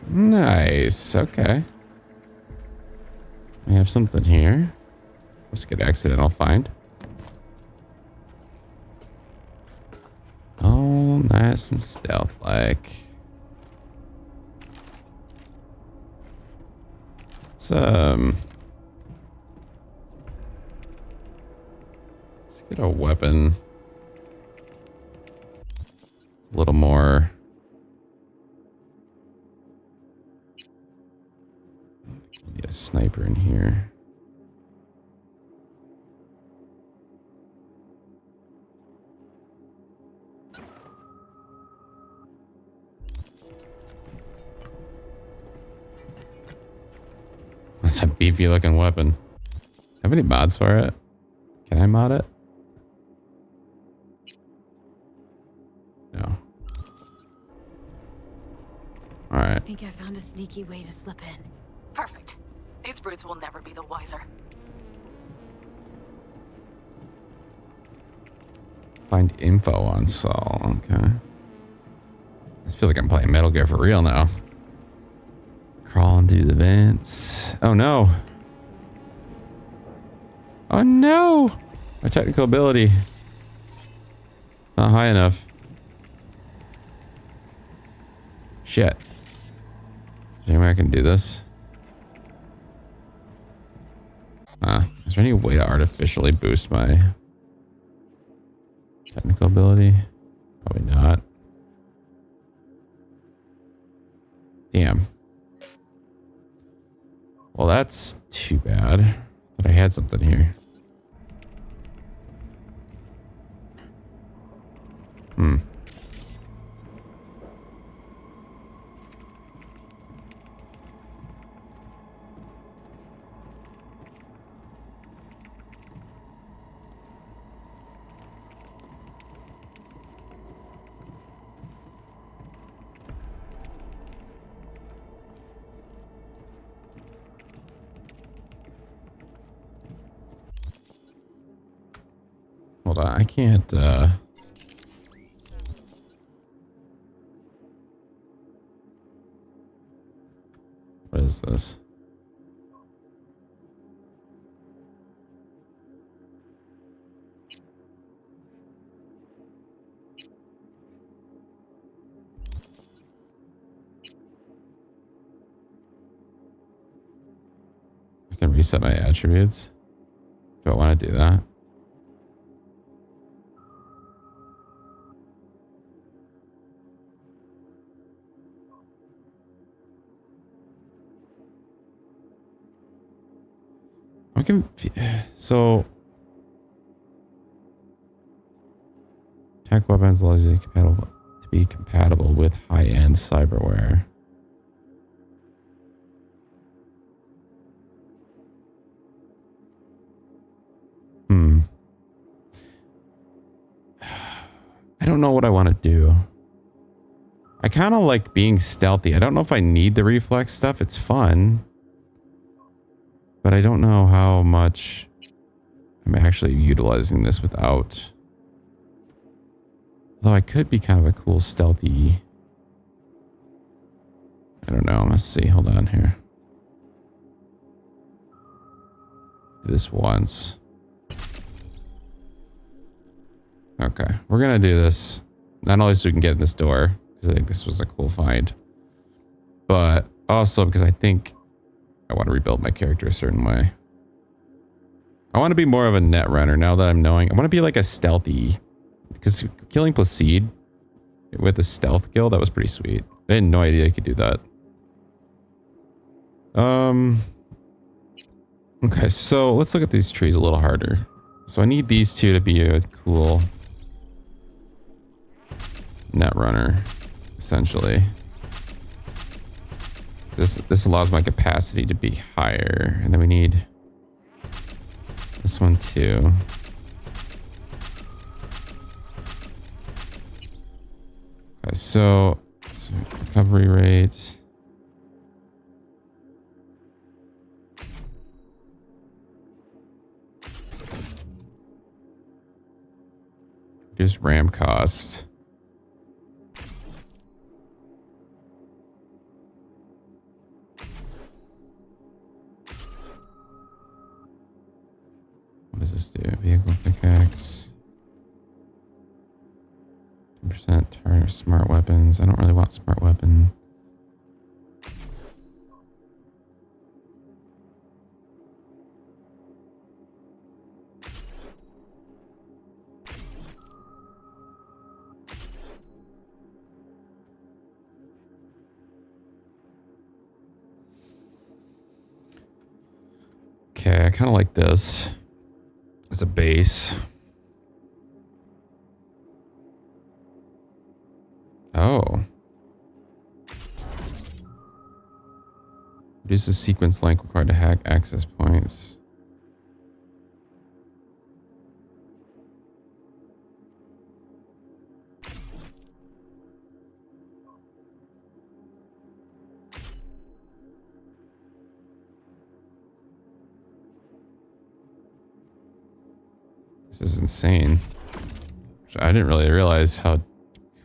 Nice. Okay. We have something here. Let's get accidental find. Oh, nice and stealth-like. Let's get a weapon. A little more. Need a sniper in here. That's a beefy looking weapon. Have any mods for it? Can I mod it? No. Alright. I think I found a sneaky way to slip in. Perfect. These brutes will never be the wiser. Find info on Saul. Okay. This feels like I'm playing Metal Gear for real now. Crawling through the vents. Oh no. Oh no. My technical ability. Not high enough. Shit. Is there any way I can do this? Is there any way to artificially boost my technical ability? Probably not. Damn. Well, that's too bad. But I had something here. Hold on, I can't, what is this? I can reset my attributes. Do I want to do that? I'm confused. So, attack weapons largely compatible to be compatible with high-end cyberware. I don't know what I want to do. I kind of like being stealthy. I don't know if I need the reflex stuff. It's fun. But I don't know how much I'm actually utilizing this without. Though I could be kind of a cool stealthy. I don't know. Let's see. Hold on here. Do this once. Okay. We're going to do this. Not only so we can get in this door, because I think this was a cool find, but also because I think I want to rebuild my character a certain way. I want to be more of a net runner now that I'm knowing. I want to be like a stealthy, because killing Placide with a stealth kill, that was pretty sweet. I had no idea I could do that. Okay, so let's look at these trees a little harder. So I need these two to be a cool net runner, essentially. This allows my capacity to be higher, and then we need this one too. Okay, so recovery rate. Reduce RAM cost. What does this do? Vehicle pickaxe. 10% target smart weapons. I don't really want smart weapon. Okay, I kind of like this as a base. Oh. Reduces sequence length required to hack access points. This is insane. I didn't really realize how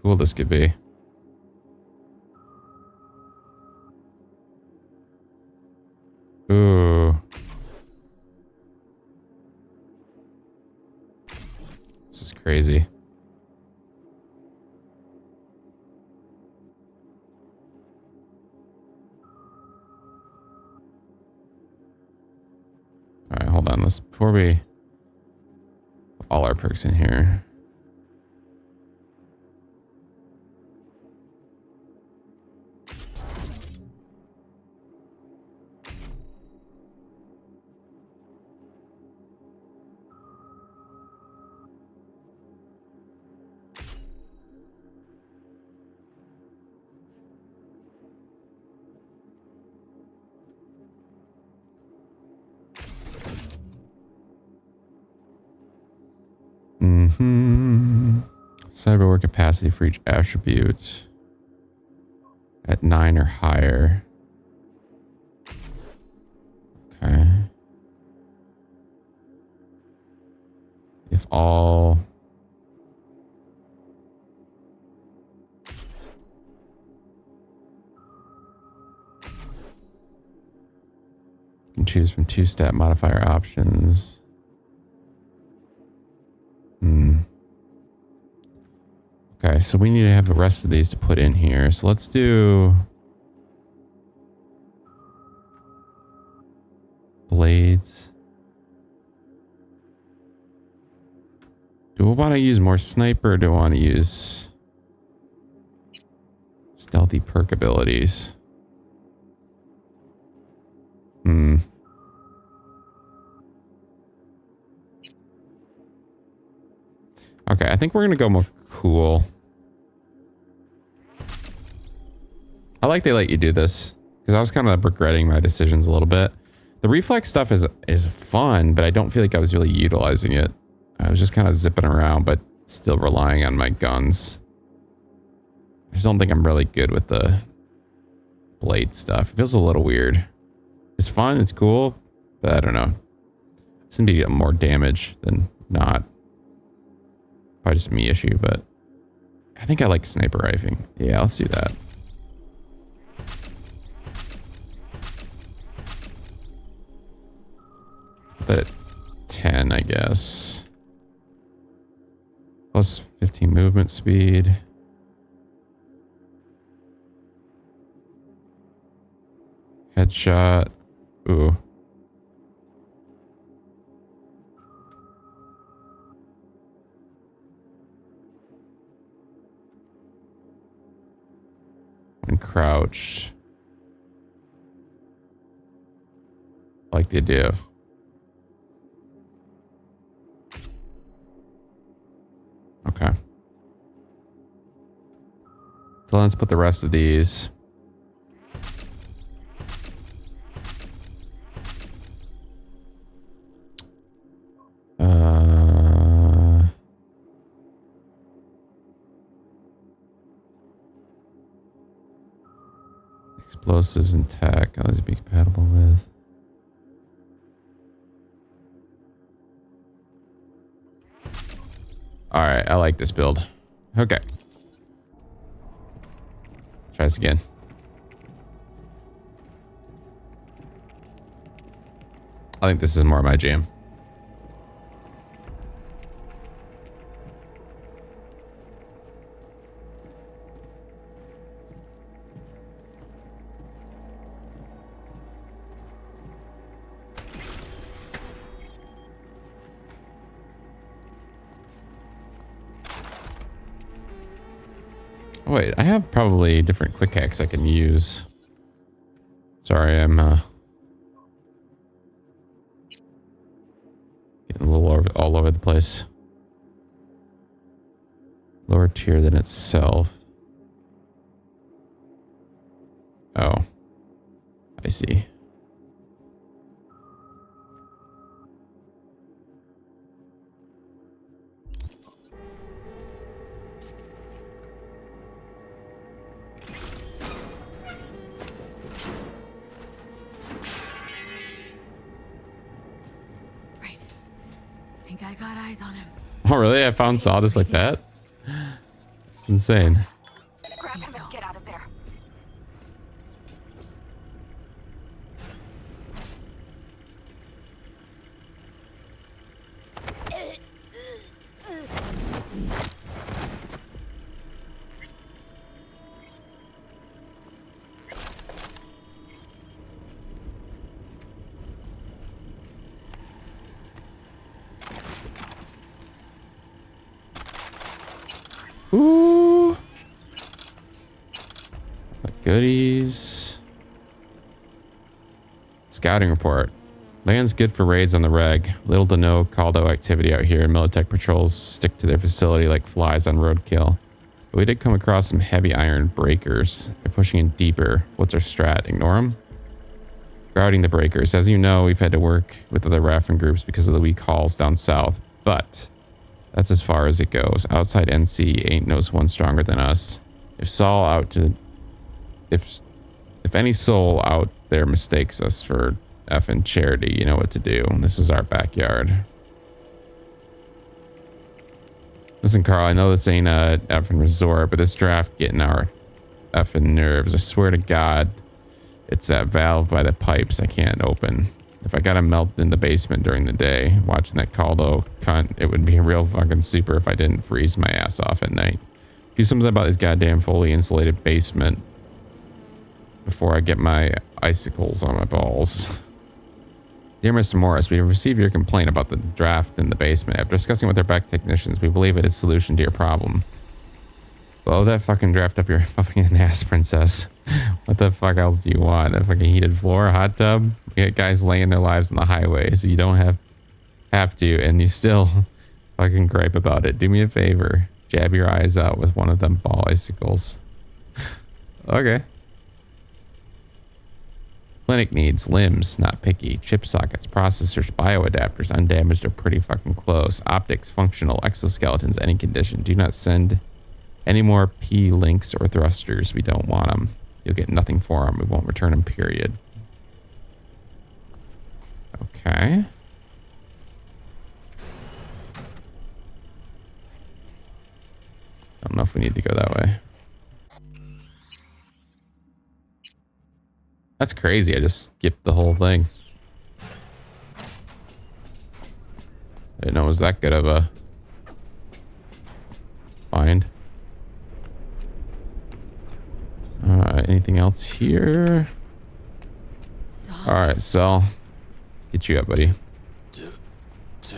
cool this could be. Ooh. This is crazy. All right, hold on. Let's before we put all our perks in here. Cyberware capacity for each attribute at 9 or higher. Okay. If if all... You can choose from 2 stat modifier options. Okay, so we need to have the rest of these to put in here. So let's do... blades. Do we want to use more sniper or do I want to use stealthy perk abilities? Okay, I think we're going to go more cool. I like they let you do this because I was kind of regretting my decisions a little bit. The reflex stuff is fun, but I don't feel like I was really utilizing it. I was just kind of zipping around, but still relying on my guns. I just don't think I'm really good with the blade stuff. It feels a little weird. It's fun, it's cool, but I don't know. It's gonna be more damage than not. Probably just a me issue, but I think I like sniper rifling. Yeah, let's do that. Put that at 10, I guess. Plus 15 movement speed. Headshot. Ooh. And crouch. I like the idea of. Okay. So let's put the rest of these. Explosives and tech. How these be compatible with? All right, I like this build. Okay. Try this again. I think this is more my jam. Oh, wait, I have probably different quick hacks I can use. Sorry, I'm getting a little all over the place. Lower tier than itself. Oh, I see. I got eyes on him. Oh, really? I found Saul just like that? Insane. Grab him and get out of there. Ooh. Goodies. Scouting report. Land's good for raids on the reg. Little to no Caldo activity out here. Militech patrols stick to their facility like flies on roadkill. But we did come across some heavy iron breakers. They're pushing in deeper. What's our strat? Ignore them? Routing the breakers. As you know, we've had to work with other raffing groups because of the weak hauls down south. But that's as far as it goes. Outside NC ain't knows one stronger than us. If Saul out to... If any soul out there mistakes us for effing charity, you know what to do. This is our backyard. Listen, Carl, I know this ain't a effing resort, but this draft getting our effing nerves. I swear to God, it's that valve by the pipes I can't open. If I gotta melt in the basement during the day, watching that Caldo cunt, it would be real fucking super if I didn't freeze my ass off at night. Do something about this goddamn fully insulated basement before I get my icicles on my balls. Dear Mr. Morris, we have received your complaint about the draft in the basement. After discussing with our back technicians, we believe it is a solution to your problem. Blow that fucking draft up your fucking ass, princess. What the fuck else do you want? A fucking heated floor, a hot tub? You get guys laying their lives on the highway, so you don't have to, and you still fucking gripe about it. Do me a favor. Jab your eyes out with one of them ball icicles. Okay. Clinic needs limbs, not picky. Chip sockets, processors, bioadapters, undamaged or pretty fucking close. Optics, functional, exoskeletons, any condition. Do not send any more P-links or thrusters. We don't want them. You'll get nothing for them. We won't return them, period. Okay. I don't know if we need to go that way. That's crazy. I just skipped the whole thing. I didn't know it was that good of a find. Anything else here? All right, Saul. Get you up, buddy. Do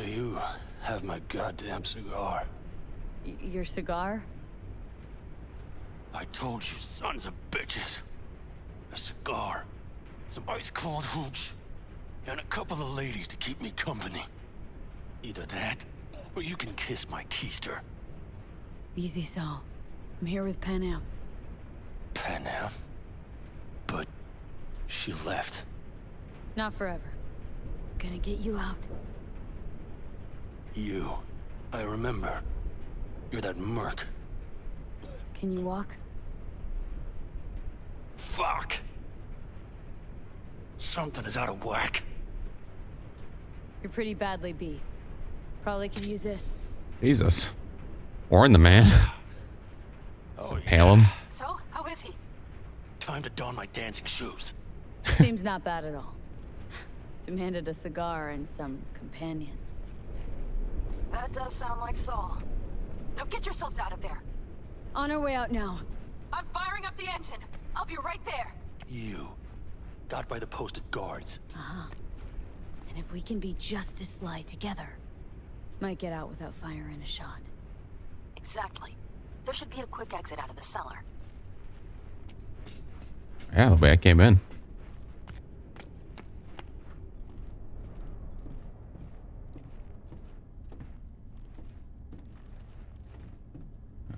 you have my goddamn cigar? Your cigar? I told you, sons of bitches. A cigar, some ice-cold hooch, and a couple of ladies to keep me company. Either that, or you can kiss my keister. Easy, Saul. I'm here with Pan Am. Pan Am? But she left. Not forever. Gonna get you out. You. I remember. You're that merc. Can you walk? Fuck! Something is out of whack. You're pretty badly beat. Probably could use this. Jesus. Warn the man. Impale him. So, how is he? Time to don my dancing shoes. Seems not bad at all. Demanded a cigar and some companions. That does sound like Saul. Now get yourselves out of there. On our way out now. I'm firing up the engine. I'll be right there. You. Got by the posted guards. Uh-huh. And if we can be just as sly together, might get out without firing a shot. Exactly. There should be a quick exit out of the cellar. Yeah, the way I came in.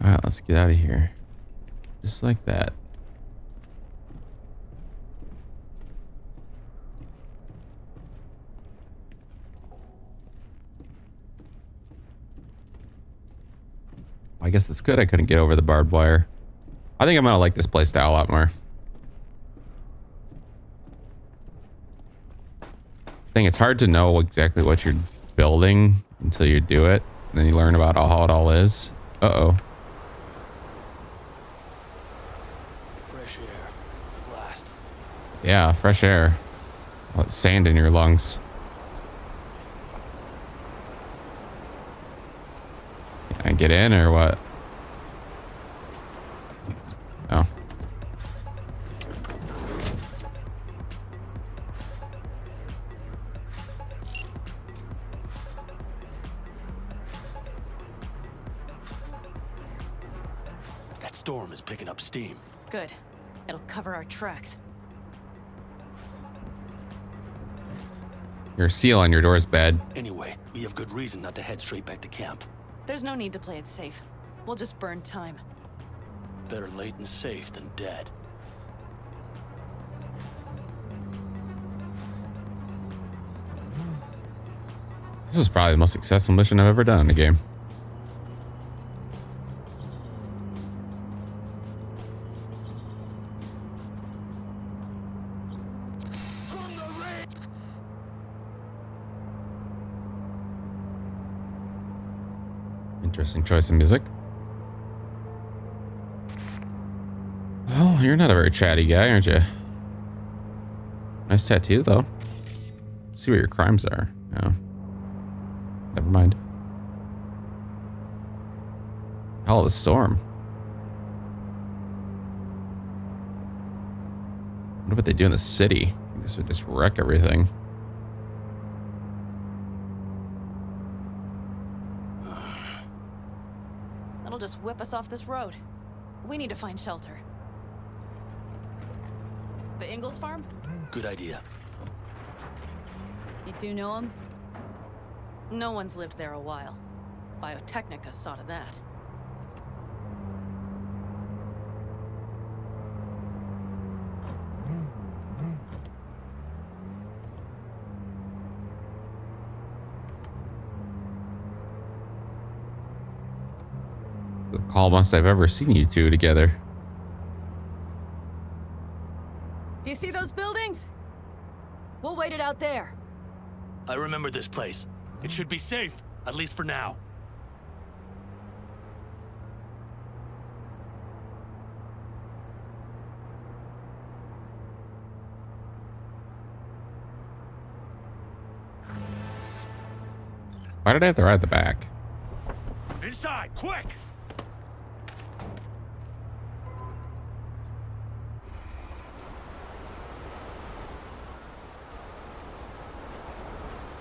All right, let's get out of here. Just like that. I guess it's good I couldn't get over the barbed wire. I think I'm gonna like this play style a lot more. The thing, it's hard to know exactly what you're building until you do it. And then you learn about how it all is. Uh-oh. Fresh air. Blast. Yeah, fresh air. Well, it's sand in your lungs. Can I get in or what? Oh. That storm is picking up steam. Good. It'll cover our tracks. Your seal on your door is bad. Anyway, we have good reason not to head straight back to camp. There's no need to play it safe. We'll just burn time. Better late and safe than dead. This was probably the most successful mission I've ever done in the game. Interesting choice of music. Oh, you're not a very chatty guy, aren't you? Nice tattoo, though. Let's see what your crimes are. No. Never mind. Hell of a storm. I wonder what they do in the city. I think this would just wreck everything. That'll just whip us off this road. We need to find shelter. The Ingalls farm? Good idea. You two know him? No one's lived there a while. Biotechnica saw to that. The calmest I've ever seen you two together. Do you see those buildings? We'll wait it out there. I remember this place. It should be safe, at least for now. Why did I have to ride the back? Inside, quick!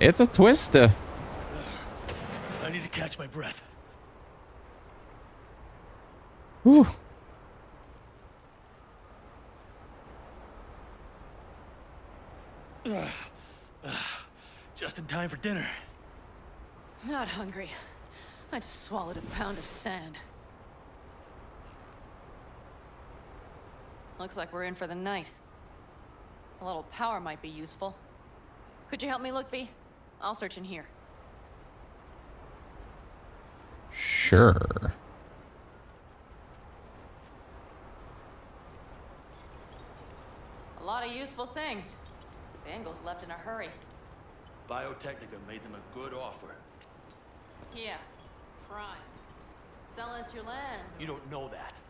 It's a twister. I need to catch my breath. Whew. Just in time for dinner. Not hungry. I just swallowed a pound of sand. Looks like we're in for the night. A little power might be useful. Could you help me look, V? I'll search in here. Sure. A lot of useful things. The Ingalls left in a hurry. Biotechnica made them a good offer. Yeah, prime. Sell us your land. You don't know that.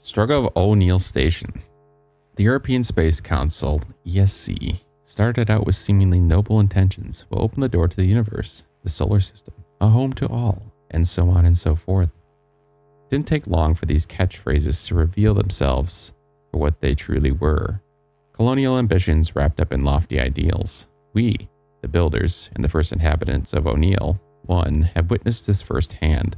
Struggle of O'Neill Station. The European Space Council, ESC, started out with seemingly noble intentions. Will open the door to the universe, the solar system, a home to all, and so on and so forth. It didn't take long for these catchphrases to reveal themselves for what they truly were. Colonial ambitions wrapped up in lofty ideals. We, the builders and the first inhabitants of O'Neill, 1, have witnessed this firsthand.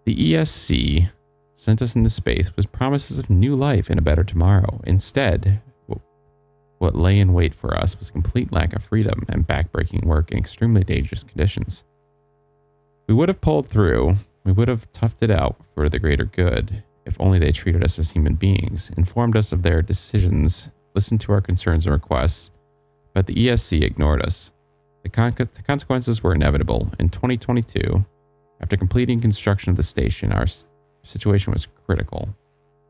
The ESC sent us into space with promises of new life and a better tomorrow. Instead, what lay in wait for us was a complete lack of freedom and backbreaking work in extremely dangerous conditions. We would have pulled through, we would have toughed it out for the greater good, if only they treated us as human beings, informed us of their decisions, listened to our concerns and requests, but the ESC ignored us. The consequences were inevitable. In 2022, after completing construction of the station, our situation was critical.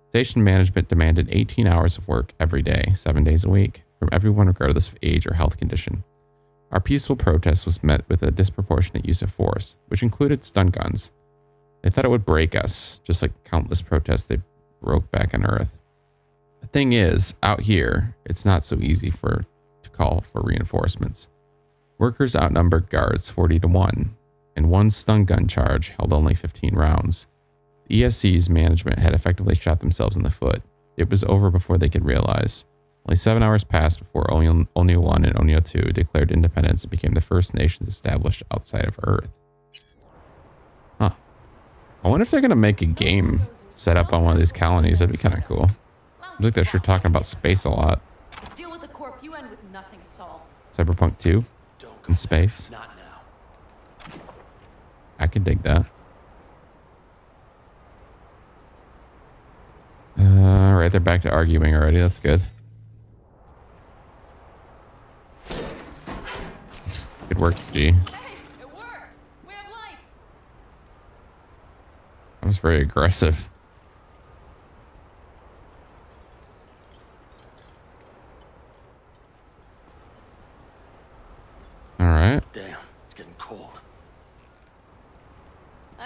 Station management demanded 18 hours of work every day, 7 days a week, from everyone regardless of age or health condition. Our peaceful protest was met with a disproportionate use of force, which included stun guns. They thought it would break us, just like countless protests they broke back on Earth. The thing is, out here, it's not so easy to call for reinforcements. Workers outnumbered guards 40-1, and one stun gun charge held only 15 rounds. The ESC's management had effectively shot themselves in the foot. It was over before they could realize. Only 7 hours passed before O'Neill 1 and O'Neill 2 declared independence and became the first nations established outside of Earth. Huh. I wonder if they're going to make a game set up on one of these colonies. That'd be kind of cool. I think they're sure talking about space a lot. Deal with the corp, you end with nothing, Saul. Cyberpunk 2 in space. Not now. I can dig that. Alright, they're back to arguing already. That's good. Good work, G. Hey, it worked. We have lights. That was very aggressive.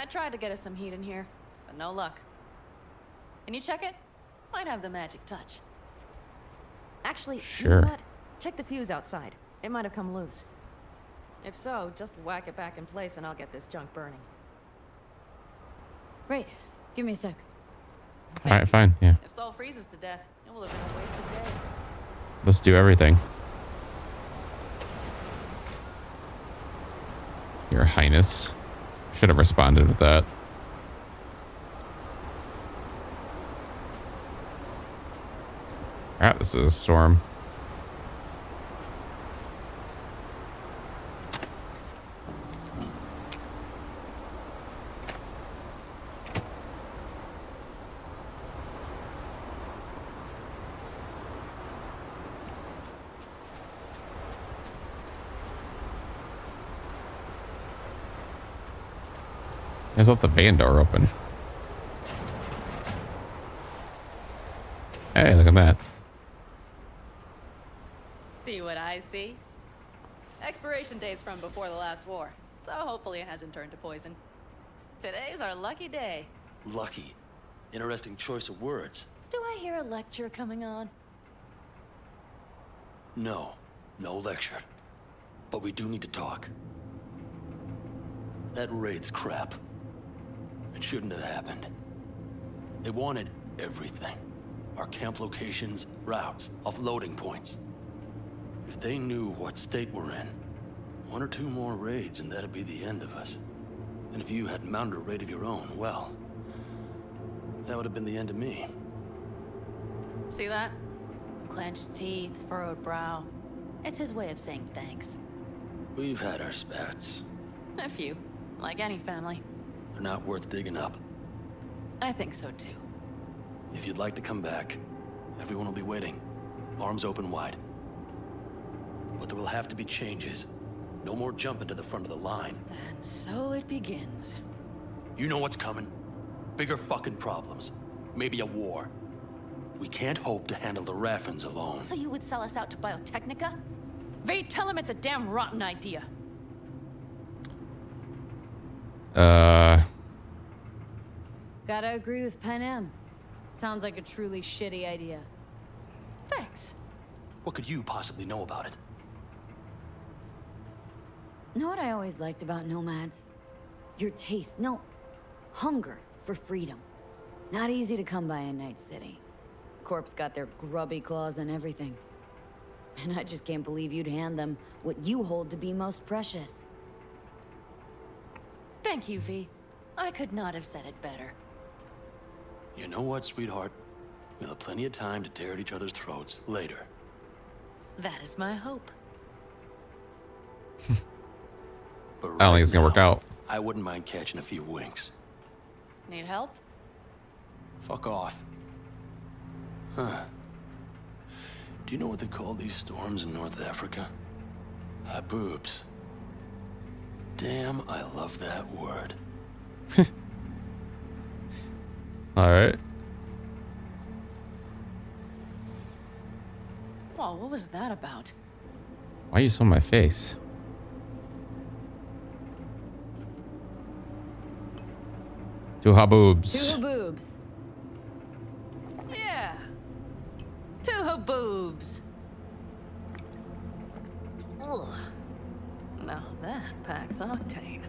tried to get us some heat in here, but no luck. Can you check it? Might have the magic touch. Actually, you Sure. know what? Check the fuse outside. It might have come loose. If so, just whack it back in place and I'll get this junk burning. Right. Give me a sec. All right, fine. Yeah. If Saul freezes to death, it will have been a wasted day. Let's do everything. Your Highness. Should have responded with that. Alright, this is a storm. Let's let the van door open. Hey, look at that. See what I see? Expiration date's from before the last war, so hopefully it hasn't turned to poison. Today's our lucky day. Lucky. Interesting choice of words. Do I hear a lecture coming on? No. No lecture. But we do need to talk. That raid's crap. It shouldn't have happened. They wanted everything. Our camp locations, routes, offloading points. If they knew what state we're in, 1 or 2 more raids and that'd be the end of us. And if you had mounted a raid of your own, well, that would have been the end of me. See that? Clenched teeth, furrowed brow. It's his way of saying thanks. We've had our spats. A few, like any family. They're not worth digging up. I think so too. If you'd like to come back, everyone will be waiting. Arms open wide. But there will have to be changes. No more jumping to the front of the line. And so it begins. You know what's coming? Bigger fucking problems. Maybe a war. We can't hope to handle the Raffens alone. So you would sell us out to Biotechnica? Vade, tell him it's a damn rotten idea. Gotta agree with Pen M. Sounds like a truly shitty idea. Thanks. What could you possibly know about it? Know what I always liked about nomads? Your taste, no, hunger for freedom. Not easy to come by in Night City. Corp's got their grubby claws and everything. And I just can't believe you'd hand them what you hold to be most precious. Thank you, V. I could not have said it better. You know what, sweetheart? We'll have plenty of time to tear at each other's throats later. That is my hope. But I don't think it's gonna work out. I wouldn't mind catching a few winks. Need help? Fuck off. Huh. Do you know what they call these storms in North Africa? Haboobs. Damn, I love that word. All right. Whoa, what was that about? Why are you so in my face? Two haboobs. Two boobs. Yeah. 2 haboobs. Ugh. Now that packs octane.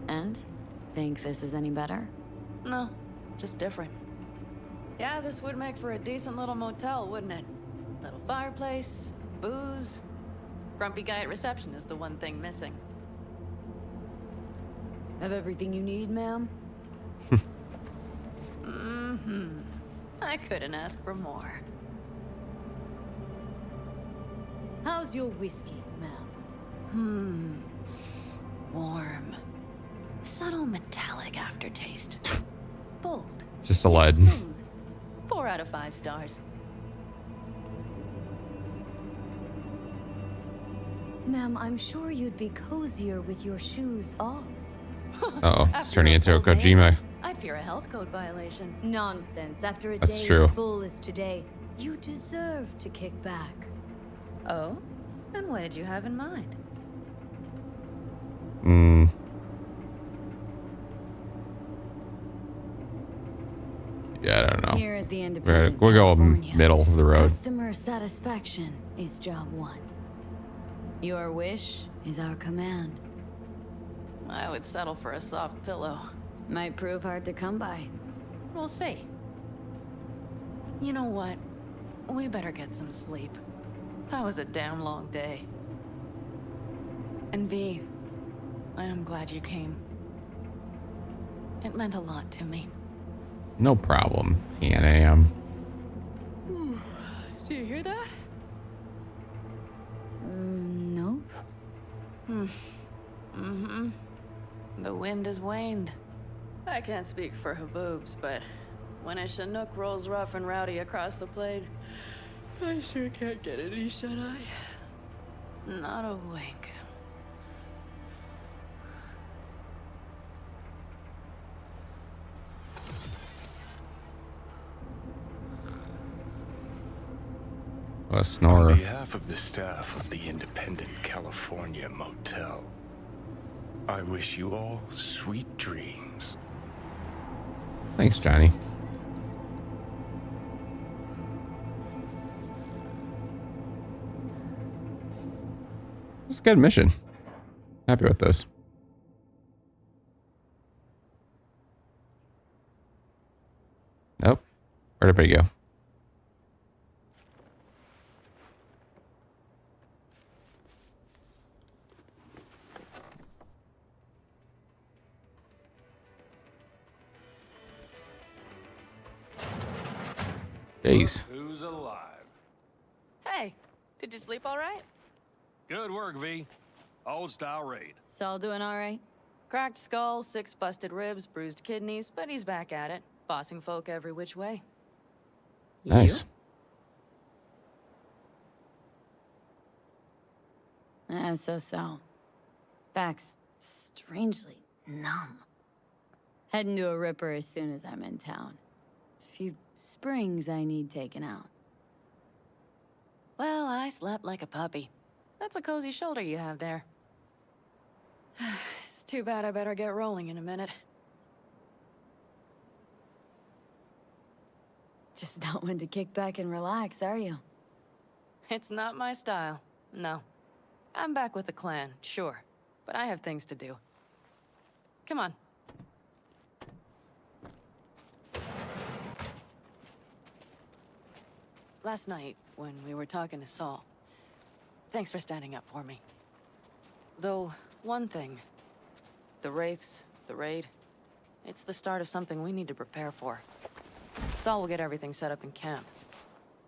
And? Think this is any better? No, just different. Yeah, this would make for a decent little motel, wouldn't it? Little fireplace, booze. Grumpy guy at reception is the one thing missing. Have everything you need, ma'am? Mm-hmm. I couldn't ask for more. How's your whiskey, ma'am? Warm. Subtle metallic aftertaste. Bold. Just a lead. Smooth. 4 out of 5 stars. Ma'am, I'm sure you'd be cozier with your shoes off. Uh-oh, it's turning into a Kojima. I'd fear a health code violation. Nonsense. After a That's day true. as full as today, you deserve to kick back. Oh? And what did you have in mind? Yeah, I don't know. Here at the Independent We'll go California, middle of the road. Customer satisfaction is job one. Your wish is our command. I would settle for a soft pillow. Might prove hard to come by. We'll see. You know what? We better get some sleep. That was a damn long day. And V, I am glad you came. It meant a lot to me. No problem, Pan-Am. Do you hear that? Nope. The wind has waned. I can't speak for Haboobs, but when a Chinook rolls rough and rowdy across the plain, I sure can't get any shut-eye. Not a wink. A snorer. On behalf of the staff of the Independent California Motel, I wish you all sweet dreams. Thanks, Johnny. It's a good mission. Happy with this. Nope. Where'd everybody go? Jeez. Who's alive? Hey, did you sleep all right? Good work, V. Old style raid. Saul doing all right? Cracked skull, 6 busted ribs, bruised kidneys, but he's back at it, bossing folk every which way. Nice. So. Back's strangely numb. Heading to a ripper as soon as I'm in town. Few springs I need taken out. Well, I slept like a puppy. That's a cozy shoulder you have there. It's too bad I better get rolling in a minute. Just not one to kick back and relax, are you? It's not my style, no. I'm back with the clan, sure, but I have things to do. Come on. Last night, when we were talking to Saul, thanks for standing up for me. Though, one thing, the Wraiths, the raid, it's the start of something we need to prepare for. Saul will get everything set up in camp,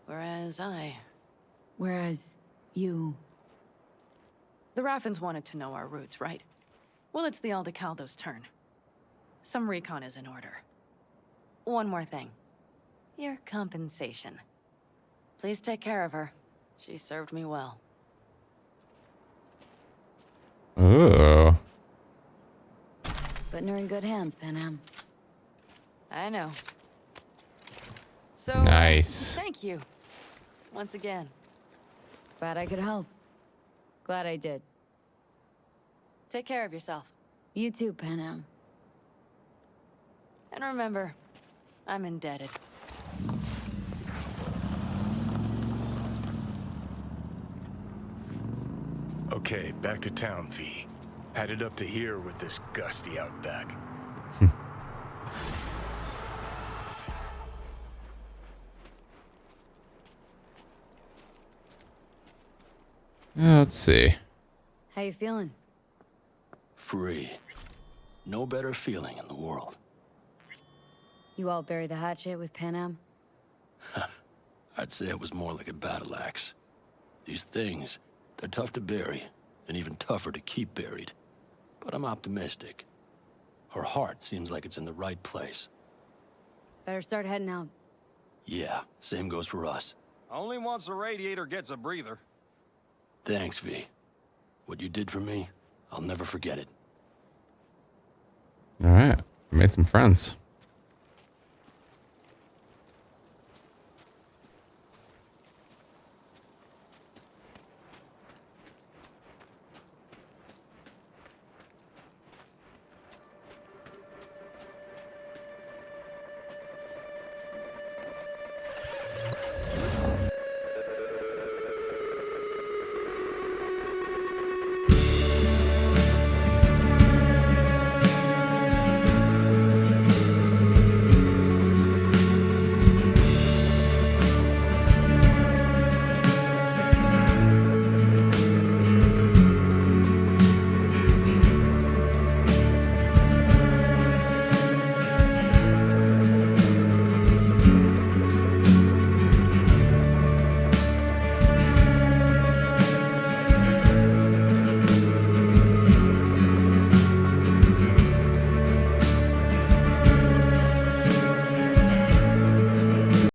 whereas you... The Raffins wanted to know our roots, right? Well, it's the Aldecaldo's turn. Some recon is in order. One more thing. Your compensation. Please take care of her. She served me well. Oh. Putting her in good hands, Pan-Am. I know. So, nice. Thank you. Once again. Glad I could help. Glad I did. Take care of yourself. You too, Pan-Am. And remember, I'm indebted. Okay, back to town, V. Headed up to here with this gusty outback. Let's see. How you feeling? Free. No better feeling in the world. You all bury the hatchet with Pan-Am? I'd say it was more like a battle axe. These things, they're tough to bury, and even tougher to keep buried. But I'm optimistic. Her heart seems like it's in the right place. Better start heading out. Yeah, same goes for us. Only once the radiator gets a breather. Thanks, V. What you did for me, I'll never forget it. All right. Made some friends.